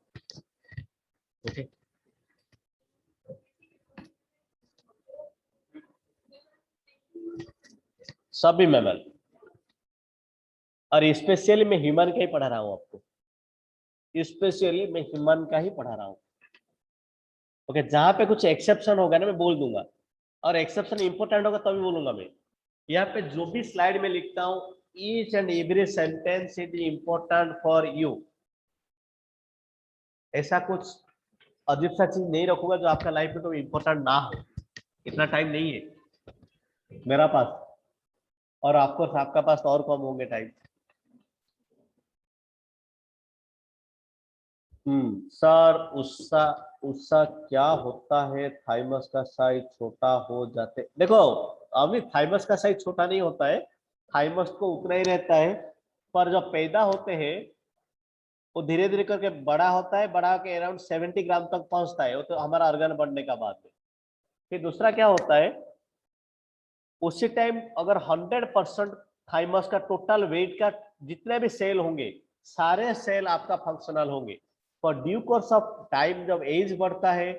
Speaker 1: ओके, सभी मैमल, और स्पेशली मैं ह्यूमन का ही पढ़ा रहा हूं आपको, स्पेशली मैं ह्यूमन का ही पढ़ा रहा हूं। ओके, जहां पे कुछ एक्सेप्शन होगा ना मैं बोल दूंगा, और एक्सेप्शन इंपॉर्टेंट होगा तभी बोलूंगा मैं। यहाँ पे जो भी स्लाइड में लिखता हूं, each and every sentence is important for you. ऐसा कुछ अजीब सा चीज नहीं रखूंगा जो आपका लाइफ में तो इम्पोर्टेंट ना हो। इतना टाइम नहीं है मेरा पास, और आपको आपका पास तो और कम होंगे टाइम। सर, उससा उससा क्या होता है थाइमस का साइज छोटा हो जाते? देखो, अभी थाइमस का साइज छोटा नहीं होता है, थाइमस को उतना ही रहता है, पर जब पैदा होते हैं वो धीरे धीरे करके बड़ा होता है, बड़ा के अराउंड 70 ग्राम तक पहुंचता है, वो तो हमारा ऑर्गन बढ़ने का बाद में। फिर दूसरा क्या होता है, उसी टाइम अगर 100% थाइमस का टोटल वेट का जितने भी सेल होंगे, सारे सेल आपका फंक्शनल होंगे। पर ड्यू कोर्स ऑफ टाइम जब एज बढ़ता है,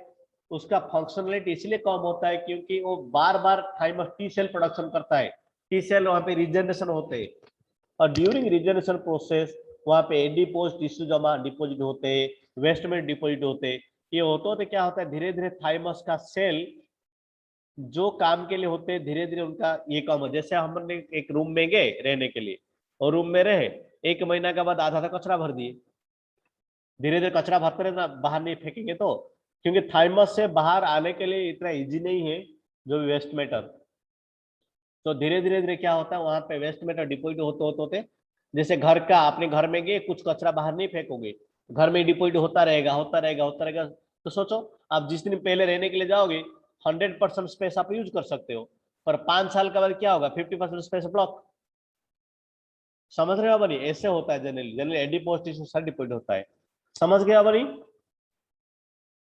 Speaker 1: उसका फंक्शनलिटी इसलिए कम होता है क्योंकि वो बार बार थाइमस टी सेल प्रोडक्शन करता है। टी सेल वहां पे रिजनरेशन होते हैं, और ड्यूरिंग रिजनरेशन प्रोसेस वहां पे एडिपोज टिश्यू जमा डिपोजिट होते हैं, वेस्ट में डिपोजिट होते हैं। ये होते होते क्या होता है, धीरे धीरे थाइमस का सेल जो काम के लिए होते हैं धीरे धीरे उनका ये कम हो। जैसे हमने एक रूम में गए रहने के लिए, और रूम में रहे, 1 महीना के बाद आधा कचरा भर दिए। धीरे धीरे कचरा भरते रहे ना, बाहर नहीं फेंकेंगे तो, क्योंकि थाइमस से बाहर आने के लिए इतना इजी नहीं है जो वेस्ट मैटर। तो धीरे धीरे धीरे क्या होता है, वहां पे वेस्ट मैटर डिपोजिट होते होते होते, जैसे घर का, अपने घर में गए, कुछ कचरा बाहर नहीं फेंकोगे, घर में डिपोजिट होता रहेगा होता रहेगा होता रहेगा। तो सोचो, आप जिस दिन पहले रहने के लिए जाओगे 100% स्पेस आप यूज कर सकते हो, पर 5 साल के बाद क्या होगा, 50% स्पेस ब्लॉक। समझ रहे हो बनी? ऐसे होता है generally, generally adipose tissue sir deposit होता है। समझ गया बनी?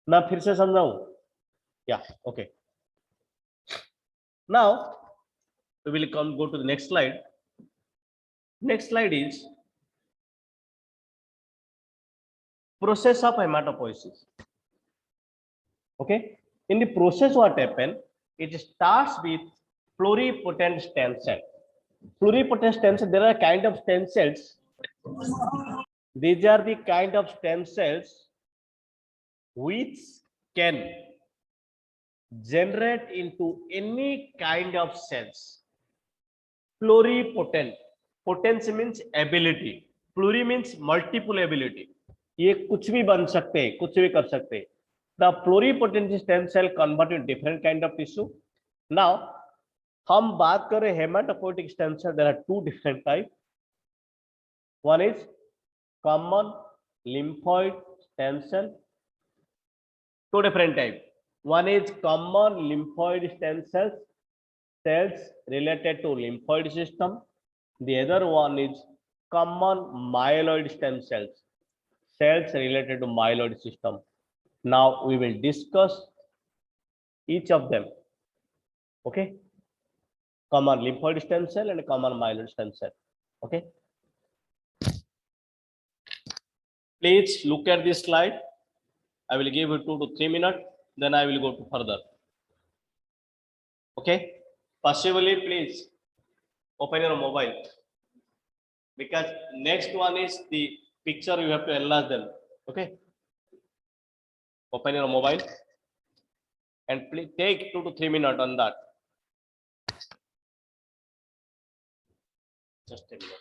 Speaker 1: ना फिर से समझाऊं? या okay, now we will come go to the next slide. Next slide is process of hematopoiesis. Okay, in the process what happen, it starts with pluripotent stem cell. Pluripotent stem cell, there are kind of stem cells. These are the kind of stem cells which can generate into any kind of cells. Pluripotent, potency means ability, pluri means multiple ability, ये कुछ भी बन सकते हैं, कुछ भी कर सकते हैं। The pluripotent stem cell convert in different kind of tissue. Now हम बात करें hematopoietic stem cell, there are 2 different type. One is common lymphoid stem cell, 2 different type. One is common lymphoid stem cells, cells related to lymphoid system. The other one is common myeloid stem cells, cells related to myeloid system. Now we will discuss each of them. Okay, common lymphoid stem cell and common myeloid stem cell. Okay, please look at this slide. I will give you 2 to 3 minutes, then I will go to further. Okay, possibly please open your mobile, because next one is the picture, you have to enlarge them. Okay, open your mobile and please take 2 to 3 minutes on that. Just a minute.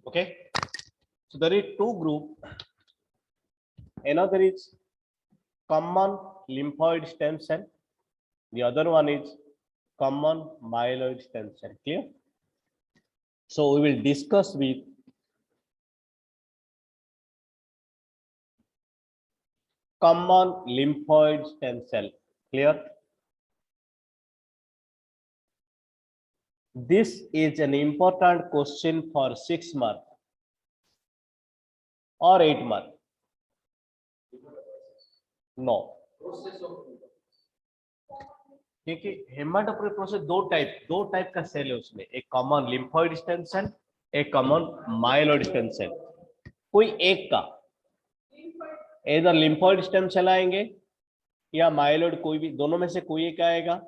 Speaker 1: Okay, so there is two group. Another is common lymphoid stem cell. The other one is common myeloid stem cell. Clear? So we will discuss with common lymphoid stem cell. Clear? This is an important question for 6 marks or 8 marks. No. क्योंकि हेमाटोपोइएटिक process दो type का cell है उसमें, एक common lymphoid stem cell, एक common myeloid stem cell. कोई एक का इधर लिम्फोइड स्टेम सेल आएंगे या माइलोइड, कोई भी दोनों में से कोई एक आएगा.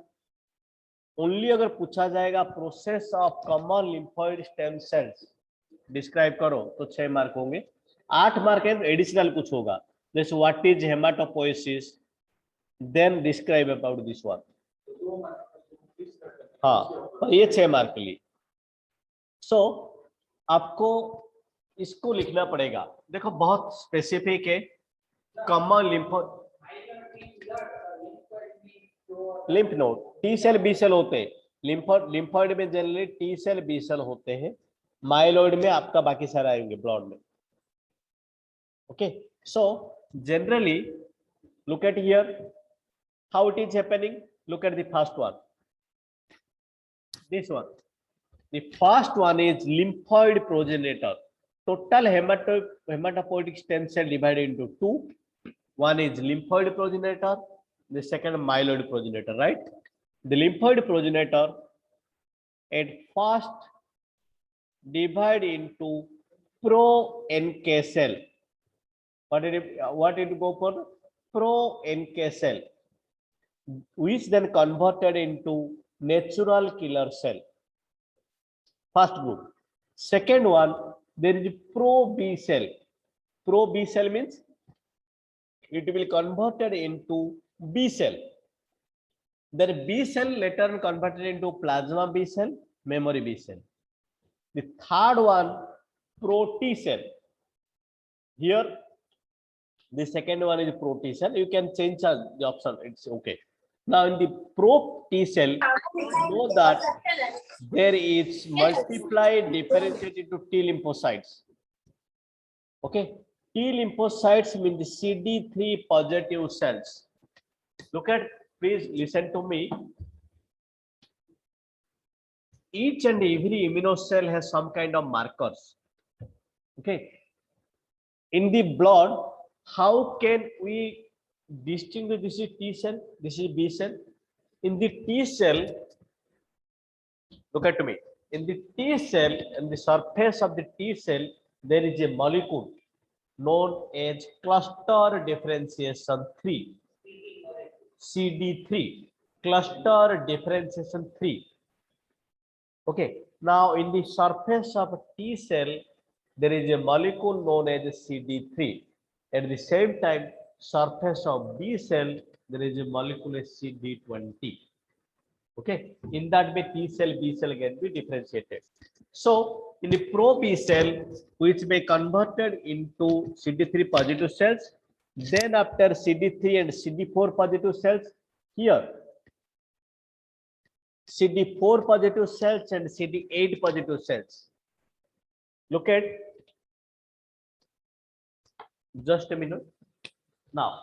Speaker 1: ओनली अगर पूछा जाएगा process of common lymphoid stem cells describe करो तो 6 मार्क होंगे. 8 मार्क है एडिशनल कुछ होगा, जैसे what is hematopoiesis, then describe about this one. हाँ, तो ये 6 मार्क के लिए. सो आपको इसको लिखना पड़ेगा. देखो बहुत स्पेसिफिक है. Common lymph node, T cell B cell होते हैं. लिम्फोइड में generally T cell B cell होते हैं. माइलोइड में आपका बाकी सारे आएंगे ब्लड में. Okay, so generally look at here how it is happening. Look at the first one, this one. The first one is lymphoid progenitor. Total hematopoietic stem cell divided into two. One is lymphoid progenitor, the second myeloid progenitor, right? The lymphoid progenitor at first divide into pro NK cell. What it go for? Pro NK cell, which then converted into natural killer cell. First group. Second one, there is pro B cell. Pro B cell means it will converted into B cell. Then B cell later converted into plasma B cell, memory B cell. The third one, pro T cell. Here the second one is pro T cell. You can change the option, it's okay. Now in the pro T cell, know that there is multiplied differentiated into T lymphocytes. Okay, T lymphocytes mean the CD3 positive cells. Look at, please listen to me. Each and every immunocell has some kind of markers. Okay, in the blood, how can we distinguish this is T cell, this is B cell? In the T cell, look at me. In the T cell, in the surface of the T cell, there is a molecule known as cluster differentiation 3, CD3, cluster differentiation 3. Okay, now in the surface of a T cell, there is a molecule known as CD3. At the same time, surface of B cell, there is a molecule as CD20. Okay, in that way T cell, B cell can be differentiated. So in the pro B cell, which may converted into CD3 positive cells, then after CD3 and CD4 positive cells, here CD4 positive cells and CD8 positive cells. Look at, just a minute. Now,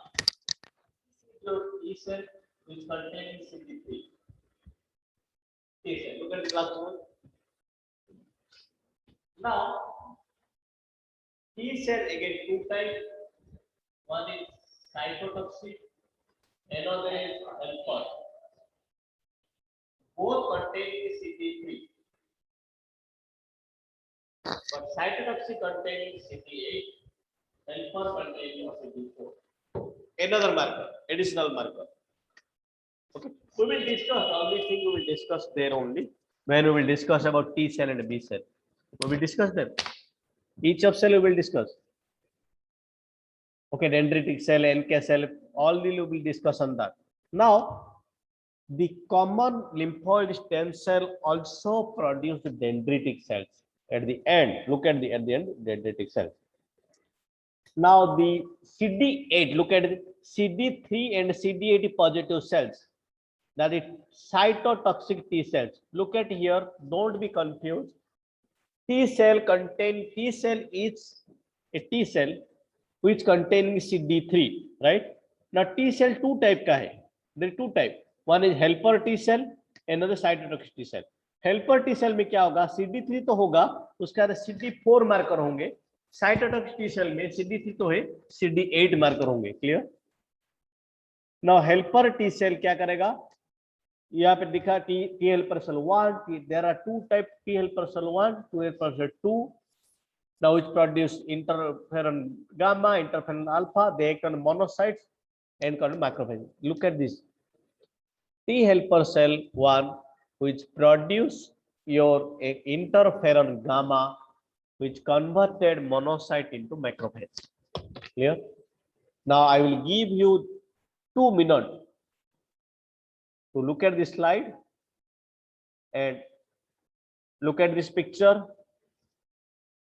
Speaker 1: your T cell which contains CD3. T cell, look at the last one. Now, T cell again two types. One is cytotoxic, another is helper. Both contain CD3, but cytotoxic contains CD8, helper contains CD4. Another marker, additional marker. Okay, we will discuss everything. We will discuss there only when we will discuss about T cell and B cell. We will discuss them. Each of cell we will discuss. Okay, dendritic cell, NK cell, all we will discuss on that. Now, the common lymphoid stem cell also produce dendritic cells at the end. Look at the end, dendritic cells. Now the CD8, look at the CD3 and CD8 positive cells. That is cytotoxic T cells. Look at here, don't be confused. T cell is a T cell which contains CD3, right? Now T cell two type का है. There are two type. One is helper T cell, another cytotoxic T cell. Helper T cell में क्या होगा? CD3 तो होगा, उसका CD4 marker होंगे. Cytotoxic T cell में CD3 तो है, CD8 मार्कर होंगे. Clear? Now helper T cell क्या करेगा? यहाँ पे दिखा T helper cell 1, there are two type T helper cell 1, T helper cell 2. Now which produce interferon gamma, interferon alpha, they act on monocytes and called macrophages. Look at this. T helper cell 1 which produce your interferon gamma which converted monocyte into macrophage. Clear? Now I will give you 2 minutes to look at this slide and look at this picture.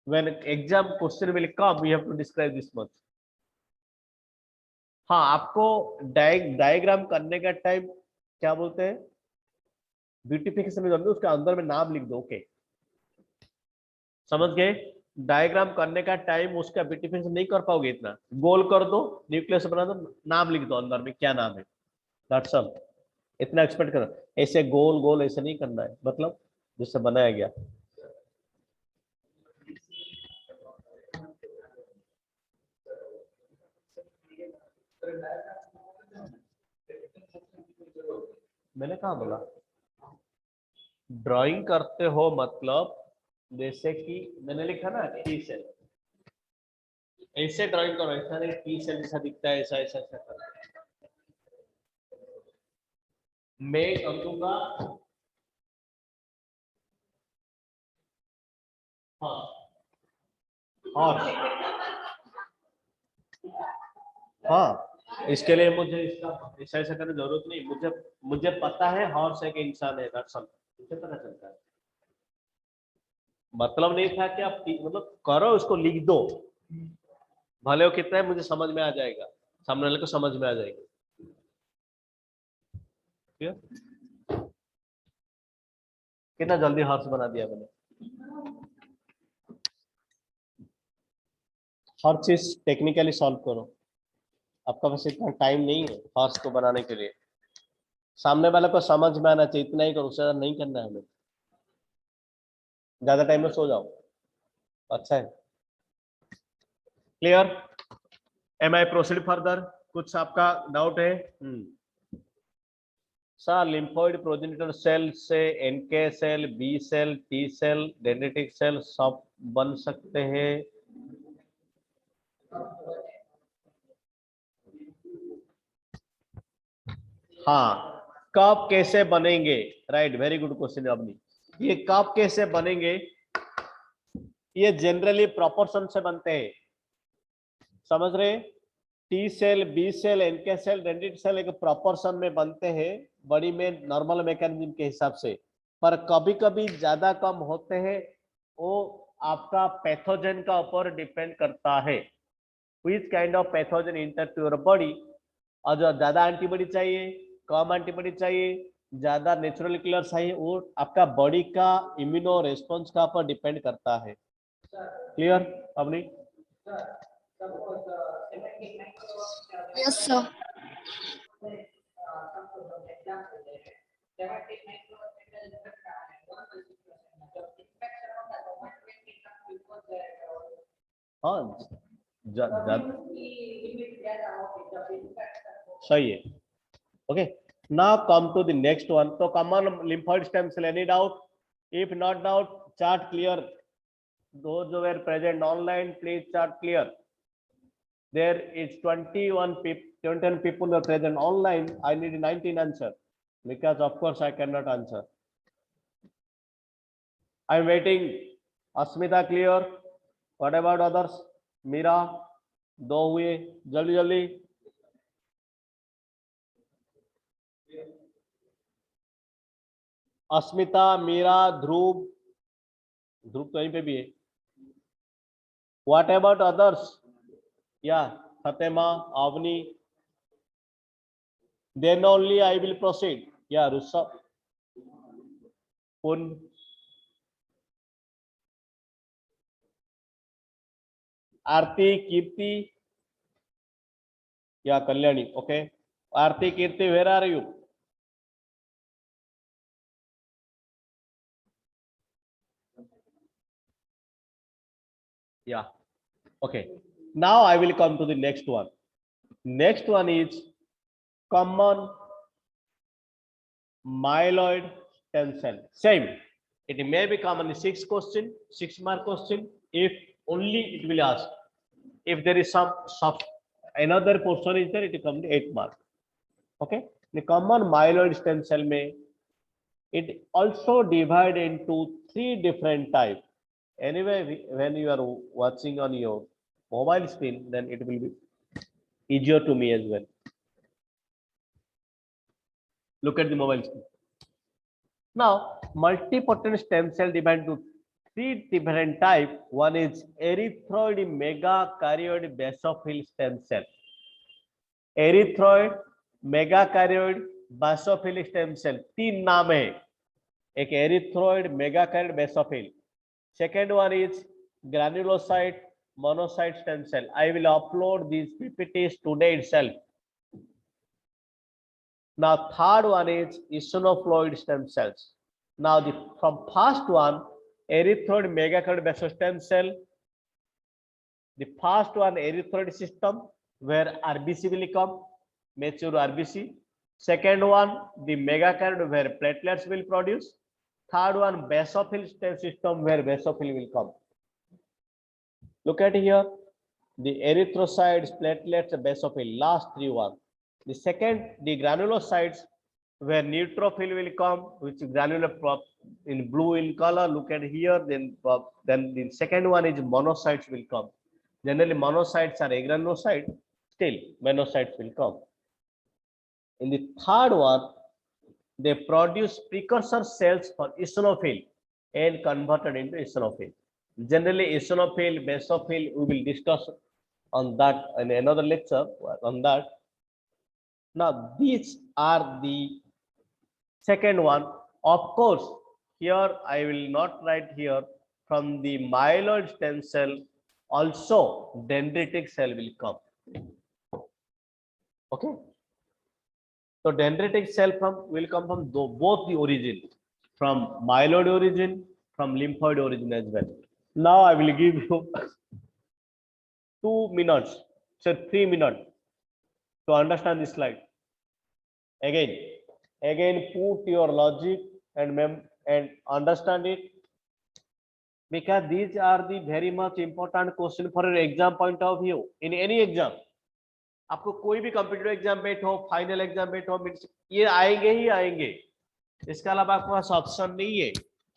Speaker 1: When exam question will come, we have to describe this much. हाँ, आपको diagram करने का time क्या बोलते हैं? Beautification में जाओगे, उसके अंदर में नाम लिख दो. ओके, समझ गए? डायग्राम करने का टाइम उसका ब्यूटिफिकेशन नहीं कर पाओगे, इतना गोल कर दो, न्यूक्लियस बना दो, नाम लिख दो अंदर में क्या नाम है. That's all. इतना एक्सपेक्ट करो. ऐसे गोल गोल ऐसे नहीं करना है, मतलब जिससे बनाया गया. मैंने कहा बोला ड्राइंग करते हो, मतलब जैसे कि मैंने लिखा ना टी सेल, ऐसे ड्राइंग करो. ऐसा नहीं टी सेल जैसा दिखता है, ऐसा ऐसा ऐसा करो. मैं कर दूंगा. हाँ, और हाँ, इसके लिए मुझे इसका ऐसा ऐसा करने की जरूरत नहीं. मुझे पता है हॉर्स एक इंसान है, मुझे पता चलता है. मतलब नहीं था कि आप मतलब करो, उसको लिख दो. भले हो कितना है मुझे समझ में आ जाएगा, सामने वाले को समझ में आ जाएगा। कितना जल्दी हर्ष बना दिया मैंने। हर चीज टेक्निकली सॉल्व करो, आपका पास इतना टाइम नहीं है हर्ष को बनाने के लिए। सामने वाले को समझ में आना चाहिए, इतना ही करो, उससे ज्यादा नहीं करना है हमें। ज्यादा टाइम में सो जाओ, अच्छा है। Clear? Am I proceed further? कुछ आपका डाउट है? सर लिम्फोइड प्रोजेनिटर सेल से NK cell, B cell, T cell, dendritic cell सब बन सकते हैं। हाँ, कब कैसे बनेंगे? राइट, वेरी गुड क्वेश्चन अपनी। ये कब कैसे बनेंगे? ये जनरली प्रोपोर्शन से बनते हैं, समझ रहे? T cell, B cell, NK cell, dendritic cell एक प्रोपोर्शन में बनते हैं, बॉडी में नॉर्मल मैकेनिज्म के हिसाब से। पर कभी कभी ज्यादा कम होते हैं, वो आपका पैथोजन का ऊपर डिपेंड करता है। Which kind of pathogen enter to your body, और जो ज्यादा एंटीबॉडी चाहिए, कम एंटीबॉडी चाहिए, ज्यादा नेचुरल किलर चाहिए, वो आपका बॉडी का इम्यूनो रेस्पॉन्स का ऊपर डिपेंड करता है। क्लियर अपनी?
Speaker 2: Yes, sir.
Speaker 1: हाँ, सही है। Okay, now come to the next one. तो common lymphoid stem cell, any doubt? If not doubt, chart clear. Those who were present online, please chart clear. There is 21 people were present online. I need 19 answer because of course I cannot answer. I am waiting. Asmita clear? What about others? Mira, दो हुए, जल्दी जल्दी। अस्मिता, मीरा, ध्रुव, ध्रुव तो यहीं पे भी है। What about others? Yeah, Fatima, Avni. Then only I will proceed. Yeah, Rusha, Pun, Aarti, Kirti. Yeah, Kalyani. Okay. Aarti, Kirti, where are you? Yeah. Okay. Now I will come to the next one. Next one is common myeloid stem cell. Same. It may be common 6 question, 6 mark question. If only it will ask. If there is some another portion is there, it will come to 8 mark. Okay. The common myeloid stem cell may it also divide into 3 different types. Anyway, when you are watching on your mobile screen, then it will be easier to me as well. Look at the mobile screen. Now, multipotent stem cell divided into 3 different types. One is erythroid megakaryoid basophil stem cell. Erythroid, megakaryoid, basophil stem cell, 3 नाम है। एक erythroid, megakaryoid, basophil. Second one is granulocyte monocyte stem cell. I will upload these PPTs today itself. Now third one is eosinophiloid stem cells. Now from first one, erythroid megakaryoid basal stem cell, the first one erythroid system where RBC will come, mature RBC. Second one, the megakaryoid where platelets will produce. Third one, basophil stem system where basophil will come. Look at here, the erythrocytes, platelets, basophil, last 3 one. The second, the granulocytes where neutrophil will come, which is granular in blue in color. Look at here. Then the second one is monocytes will come. Generally, monocytes are agranulocytes. Still, monocytes will come. In the third one, they produce precursor cells for eosinophil and converted into eosinophil. Generally, eosinophil, basophil, we will discuss on that in another lecture on that. Now these are the second one. Of course, here I will not write here. From the myeloid stem cell, also dendritic cell will come. Okay. So dendritic cell will come from both the origin, from myeloid origin, from lymphoid origin as well. Now I will give you 2 minutes, so 3 minutes to understand this slide. Again, put your logic and understand it, because these are the very much important question for your exam point of view in any exam. आपको कोई भी competitive exam बैठो, final exam बैठो, ये आएंगे ही आएंगे, इसके अलावा आपके पास ऑप्शन नहीं है.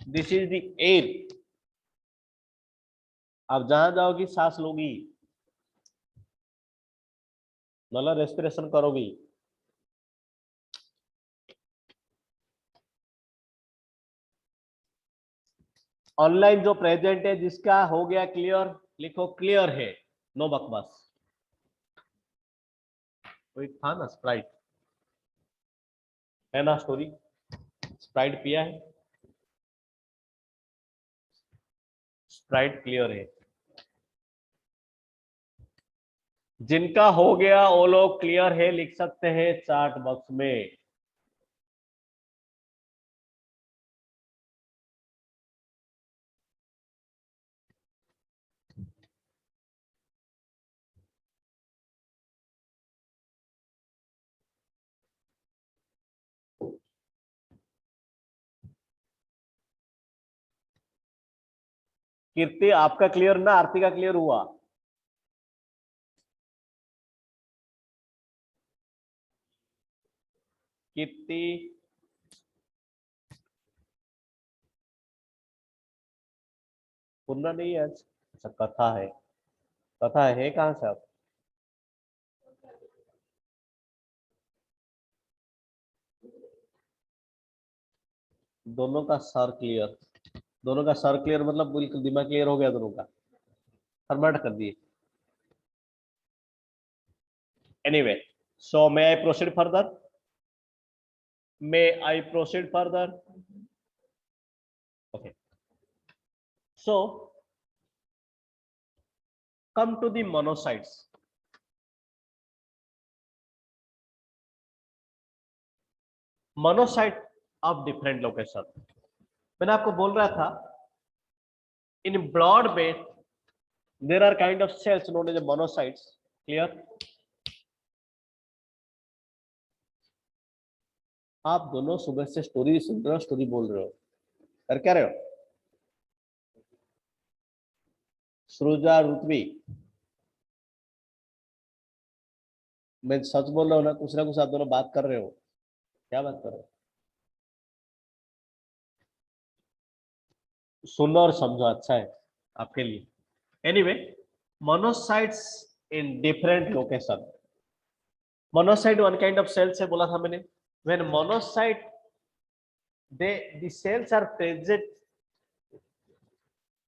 Speaker 1: This is the M. आप जहां जाओगी सांस लोगी, मतलब रेस्पिरेशन करोगी. ऑनलाइन जो प्रेजेंट है जिसका हो गया क्लियर, लिखो क्लियर है, नो बकवास. कोई था ना स्प्राइट, है ना स्टोरी, स्प्राइट पिया है, स्प्राइट क्लियर है. जिनका हो गया वो लोग क्लियर है लिख सकते हैं चार्ट बॉक्स में. कीर्ति आपका क्लियर ना, आरती का क्लियर हुआ? कीर्ति पूर्णा नहीं है आज? अच्छा कथा है, कथा है कहाँ से आप? दोनों का सर क्लियर, दोनों का सर क्लियर मतलब बिल्कुल दिमाग क्लियर हो गया दोनों का, फॉर्मेट कर दिए. Anyway, so may I proceed further, may I proceed further. Okay, so come to the monocytes. Monocyte of different location. मैंने आपको बोल रहा था in blood bed there are kind of cells known as monocytes. Clear? आप दोनों सुबह से story सुन रहे हो, स्टोरी बोल रहे हो, कर क्या रहे हो? सृजा, ऋत्वी, मैं सच बोल रहा हूँ ना कुछ आप दोनों बात कर रहे हो. क्या बात कर रहे हो? सुनो और समझो, अच्छा है आपके लिए. Anyway, monocytes in different location. Monocyte one kind of cell से बोला था मैंने. When monocyte the cells are present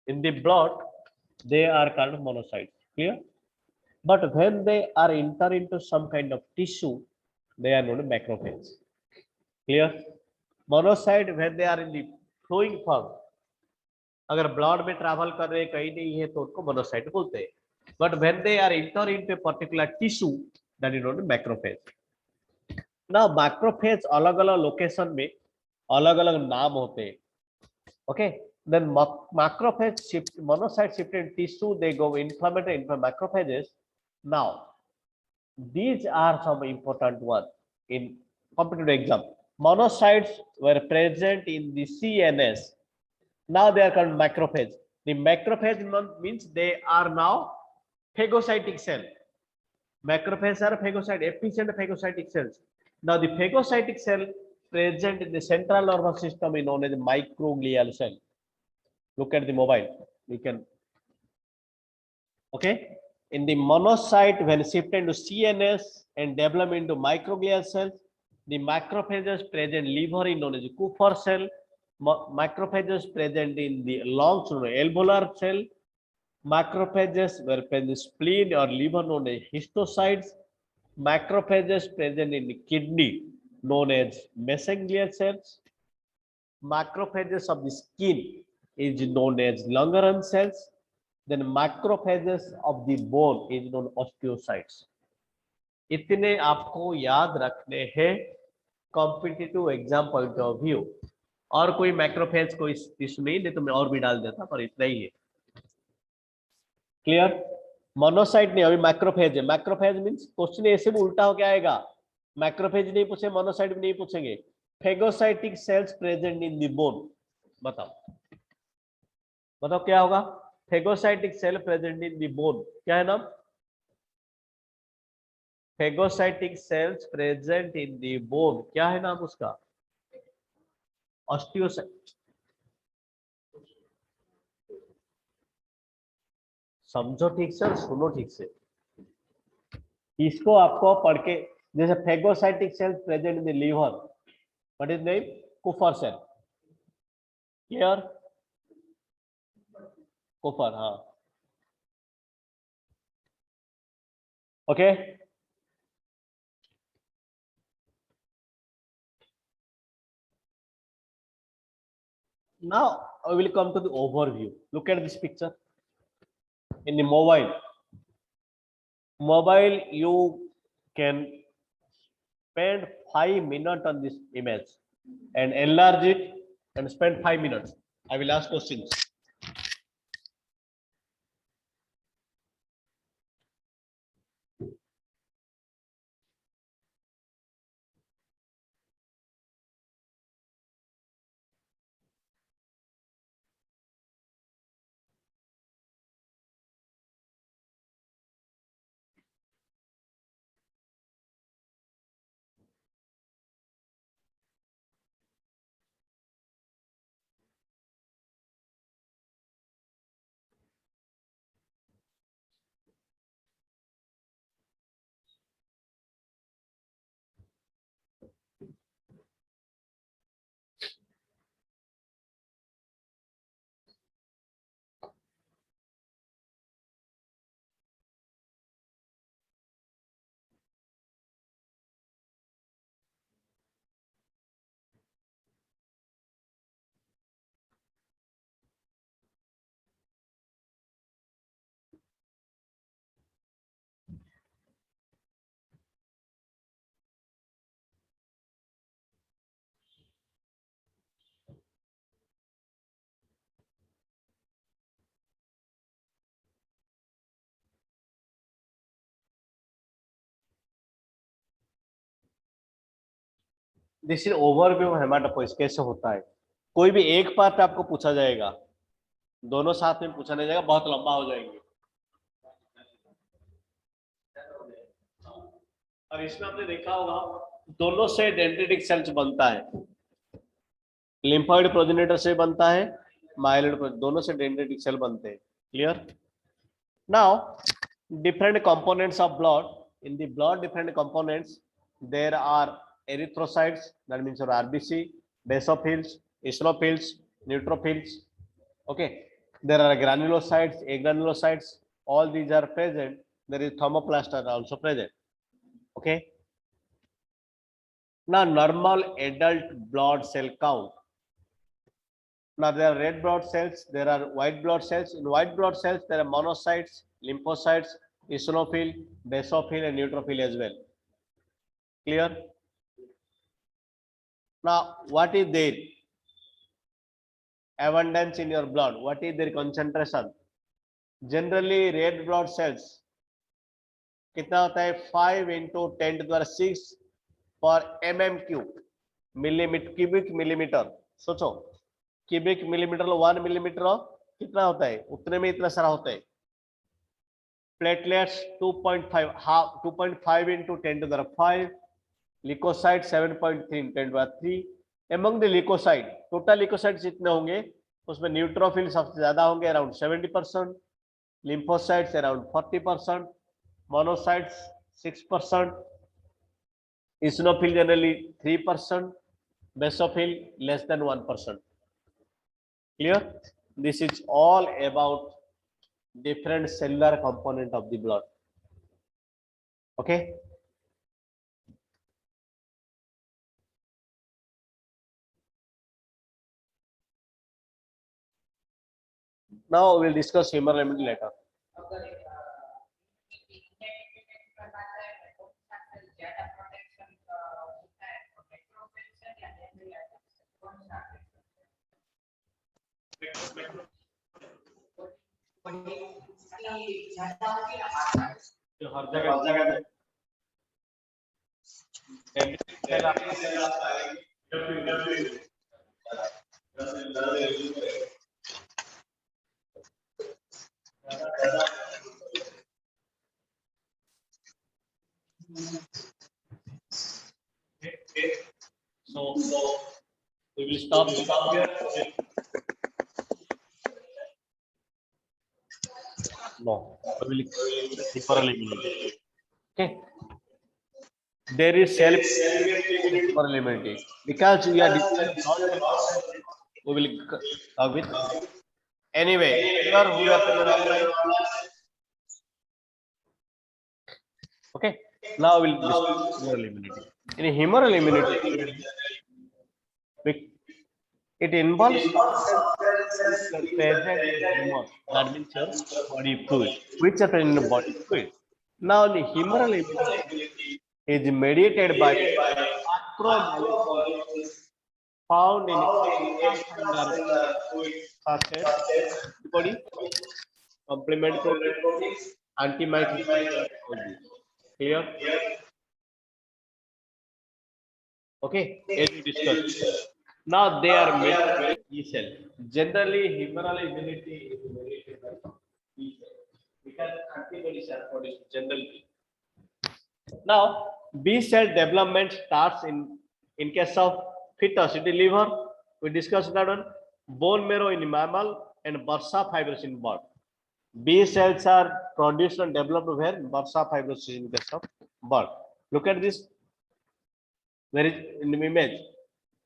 Speaker 1: in the blood, they are called monocytes. Clear? But when they are enter into some kind of tissue, they are known as macrophages. Clear? Monocyte when they are in the flowing form, अगर blood में travel कर रहे कहीं नहीं है तो उनको monocyte बोलते हैं. But when they are enter into a particular tissue, that is known macrophage. Now macrophage अलग अलग लोकेशन में अलग अलग नाम होते हैं. Okay, then macrophage shift, monocyte shift in tissue, they go inflammatory into macrophages. Now these are some important ones in competitive exam. Monocytes were present in the CNS. Now they are called macrophage. The macrophage means they are now phagocytic cell. Macrophages are phagocyte, efficient phagocytic cells. Now the phagocytic cell present in the central nervous system is known as microglial cell. Look at the mobile. We can. Okay. In the monocyte, when shifted to CNS and develop into microglial cells, the macrophages present liver is known as Kupffer cell. Macrophages present in the lungs, alveolar cell. Macrophages were present in spleen or liver known as histocytes. Macrophages present in the kidney known as mesangial cells. Macrophages of the skin is known as Langerhans cells. Then macrophages of the bone is known osteocytes. इतने आपको याद रखने हैं competitive exam point of view. और कोई macrophage कोई issue नहीं तो मैं और भी डाल देता, पर इतना ही है। क्लियर? मोनोसाइट नहीं, अभी मैक्रोफेज है। मैक्रोफेज मींस क्वेश्चन ऐसे भी उल्टा होके आएगा, मैक्रोफेज नहीं पूछे, मोनोसाइट भी नहीं पूछेंगे। Phagocytic cells present in the bone, बताओ बताओ क्या होगा? Phagocytic cell present in the bone, क्या है नाम? Phagocytic cells present in the bone, क्या है नाम उसका? ऑस्टियोसाइट। समझो ठीक से, सुनो ठीक से, इसको आपको पढ़ के, जैसे phagocytic cells present in the liver, what is name? Kupffer cell. Clear? Kupffer, हाँ, okay. Now I will come to the overview. Look at this picture. In the mobile you can spend 5 minutes on this image and enlarge it and spend 5 minutes. I will ask questions. This is overview hematopoiesis कैसे होता है। कोई भी एक part आपको पूछा जाएगा, दोनों साथ में पूछा नहीं जाएगा, बहुत लंबा हो जाएंगे। और इसमें आपने देखा होगा दोनों से डेंड्रिटिक सेल्स बनता है, लिम्फोइड प्रोजेनेटर से बनता है, माइलोइड दोनों से डेंड्रिटिक सेल बनते हैं। Clear? Now different components of blood. In the blood, different components, there are erythrocytes, that means your RBC, basophils, eosinophils, neutrophils. Okay, there are granulocytes, agranulocytes, all these are present. There is thermoplast are also present. Okay, now normal adult blood cell count. Now there are red blood cells, there are white blood cells. In white blood cells, there are monocytes, lymphocytes, eosinophil, basophil, and neutrophil as well. Clear? Now, what is their abundance in your blood? What is their concentration? Generally, red blood cells कितना होता है? 5 into 10 to the power 6 per mm cube, millimetre, cubic millimetre. सोचो, cubic millimetre 1 millimetre कितना होता है? उतने में इतना सारा होता है। Platelets 2.5, half 2.5 into 10 to the power 5, leucocyte 7.3 10 to the power 3। Among the leucocyte, total leucocyte जितने होंगे उसमें न्यूट्रोफिल सबसे ज्यादा होंगे, around 70%, lymphocytes around 40%, monocytes 6%, eosinophil generally 3%, basophil less than 1%। Clear? This is all about different cellular component of the blood. Okay. Now we'll discuss humoral immunity later. हर जगह so we will stop here. No, we will humoral immunity. Okay. There is self immunity because we are we will talk with anyway here we are online. Okay, now we'll discuss humoral immunity. In humoral immunity it involves present in humor, that means your body fluid, which are present in the body fluid. Now the humoral immunity is mediated by macromolecules found in extracellular such as antibody, complement protein, antimicrobial technology. Clear? Okay, as we discussed. Now they are made B cell. Generally, humoral immunity is mediated by B cell because antibodies are produced generally. Now, B cell development starts in case of fetus in the liver. We discussed that one. Bone marrow in mammal and bursa fibers in bird. B cells are produced and developed where bursa fibers in case of bird. Look at this. Where is in the image?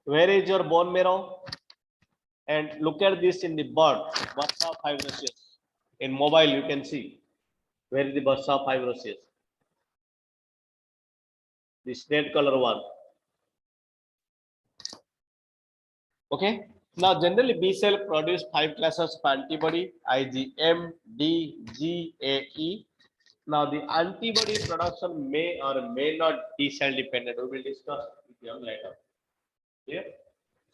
Speaker 1: Where is your bone marrow? And look at this in the bird. Bursa fibrosis. In mobile, you can see where is the bursa fibrosis. This red color one. Okay. Now, generally, B cell produce 5 classes of antibody: IgM, D, G, A, E. Now, the antibody production may or may not be cell dependent. We will discuss with you later. Yeah.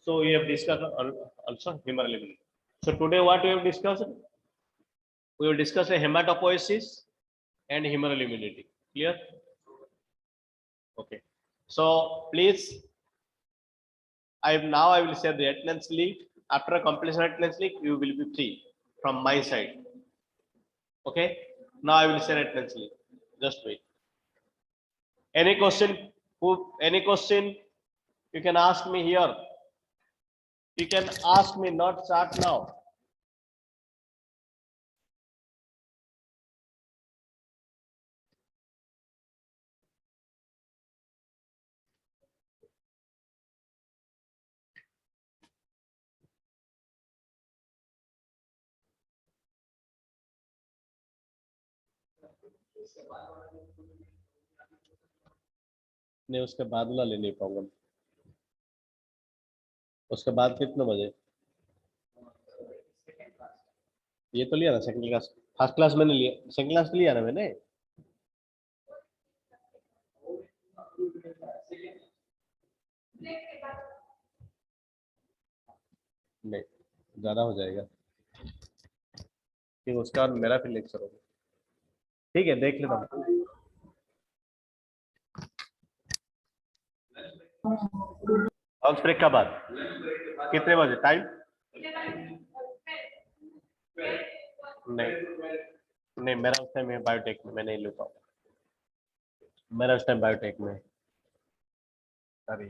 Speaker 1: So, we have discussed also humoral immunity. So, today, what we have discussed? We will discuss a hematopoiesis and humoral immunity. Clear? Okay. So, please. I will share the attendance link. After completion attendance link, you will be free from my side. Okay. Now I will share attendance link. Just wait. Any question? Any question? You can ask me here. You can ask me, not chat now. नहीं उसके बाद वाला ले नहीं पाऊंगा. उसके बाद कितने बजे? ये तो लिया ना सेकंड क्लास. फर्स्ट क्लास मैंने लिया. सेकंड क्लास लिया ना मैंने. नहीं ज्यादा हो जाएगा कि उसका मेरा फिर लेक्चर होगा. ठीक है, देख लेता हूँ. लंच ब्रेक का बाद कितने बजे टाइम? नहीं मेरा उस टाइम बायोटेक में मैं नहीं लेता हूँ. मेरा उस टाइम बायोटेक में. अरे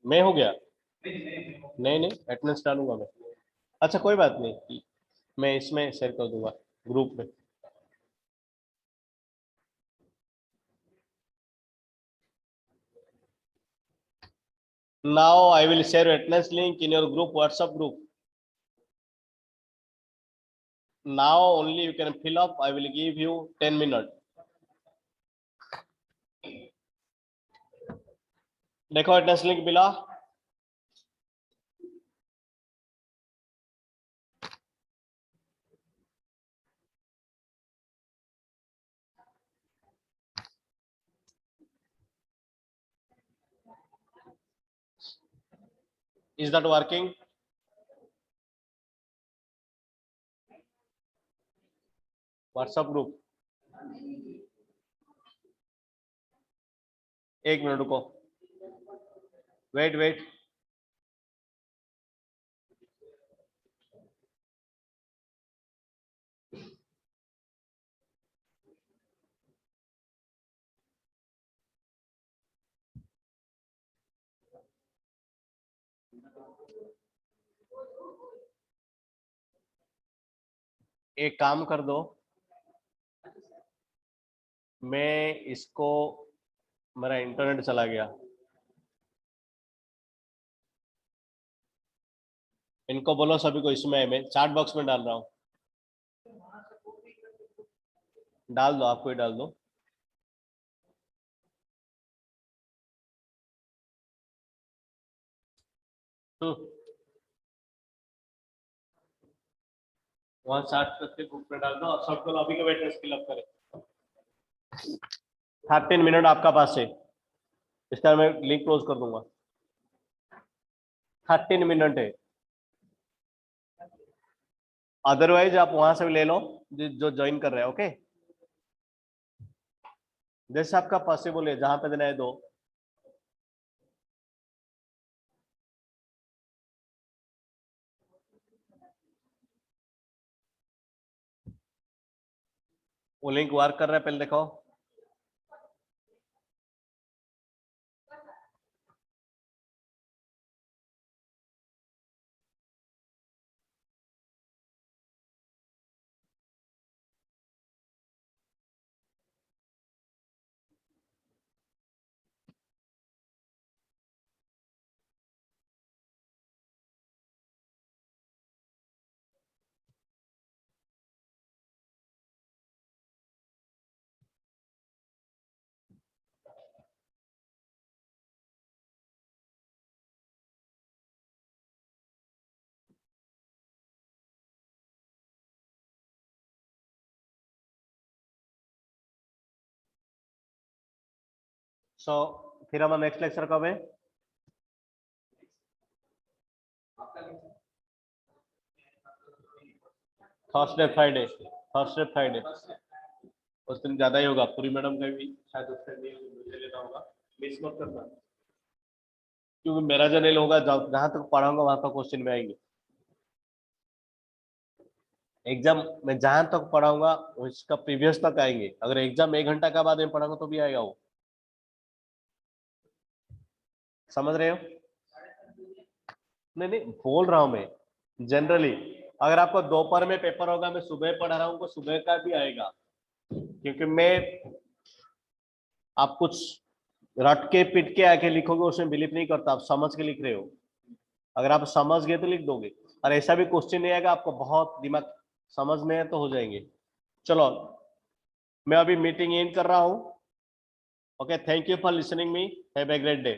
Speaker 1: मैं हो गया नहीं नहीं अटेंडेंस डालूंगा मैं। अच्छा कोई बात नहीं, मैं इसमें शेयर कर दूंगा ग्रुप में। Now I will share attendance link in your group, WhatsApp group. Now only you can fill up. I will give you 10 minutes. देखो attendance link मिला। Is that working? WhatsApp group। एक minute रुको, wait wait. एक काम कर दो, मैं इसको, मेरा इंटरनेट चला गया, इनको बोलो सभी को, इसमें मैं चैट बॉक्स में डाल रहा हूँ, डाल दो, आपको ही डाल दो। वहां चैट करके ग्रुप में डाल दो और सबको लॉबी का एड्रेस फिलअप करें। 13 मिनट आपका पास है, इसका मैं लिंक क्लोज कर दूंगा। 13 मिनट है, अदरवाइज आप वहां से भी ले लो जो ज्वाइन कर रहे हैं। ओके, जैसे आपका पॉसिबल है, जहां पे देना है दो। वो लिंक वर्क कर रहा है, पहले देखो। सो फिर हमारा नेक्स्ट लेक्चर कब है? थर्सडे फ्राइडे, थर्सडे फ्राइडे उस दिन ज्यादा ही होगा, पूरी मैडम का भी शायद उस दिन मुझे लेना होगा, मिस मत करना, क्योंकि मेरा जनरल होगा, जहां तक पढ़ाऊंगा वहां तक क्वेश्चन में आएंगे। एग्जाम में जहां तक पढ़ाऊंगा उसका प्रीवियस तक आएंगे, अगर एग्जाम 1 घंटा का बाद में पढ़ाऊंगा तो भी आएगा वो, समझ रहे हो? नहीं नहीं बोल रहा हूं मैं जनरली, अगर आपको दोपहर में पेपर होगा, मैं सुबह पढ़ा रहा हूँ तो सुबह का भी आएगा, क्योंकि मैं, आप कुछ रट के पिट के आके लिखोगे उसमें बिलीव नहीं करता, आप समझ के लिख रहे हो, अगर आप समझ गए तो लिख दोगे, और ऐसा भी क्वेश्चन नहीं आएगा आपको बहुत दिमाग समझ में है तो हो जाएंगे। चलो मैं अभी मीटिंग एंड कर रहा हूं। Okay, thank you for listening me, have a great day.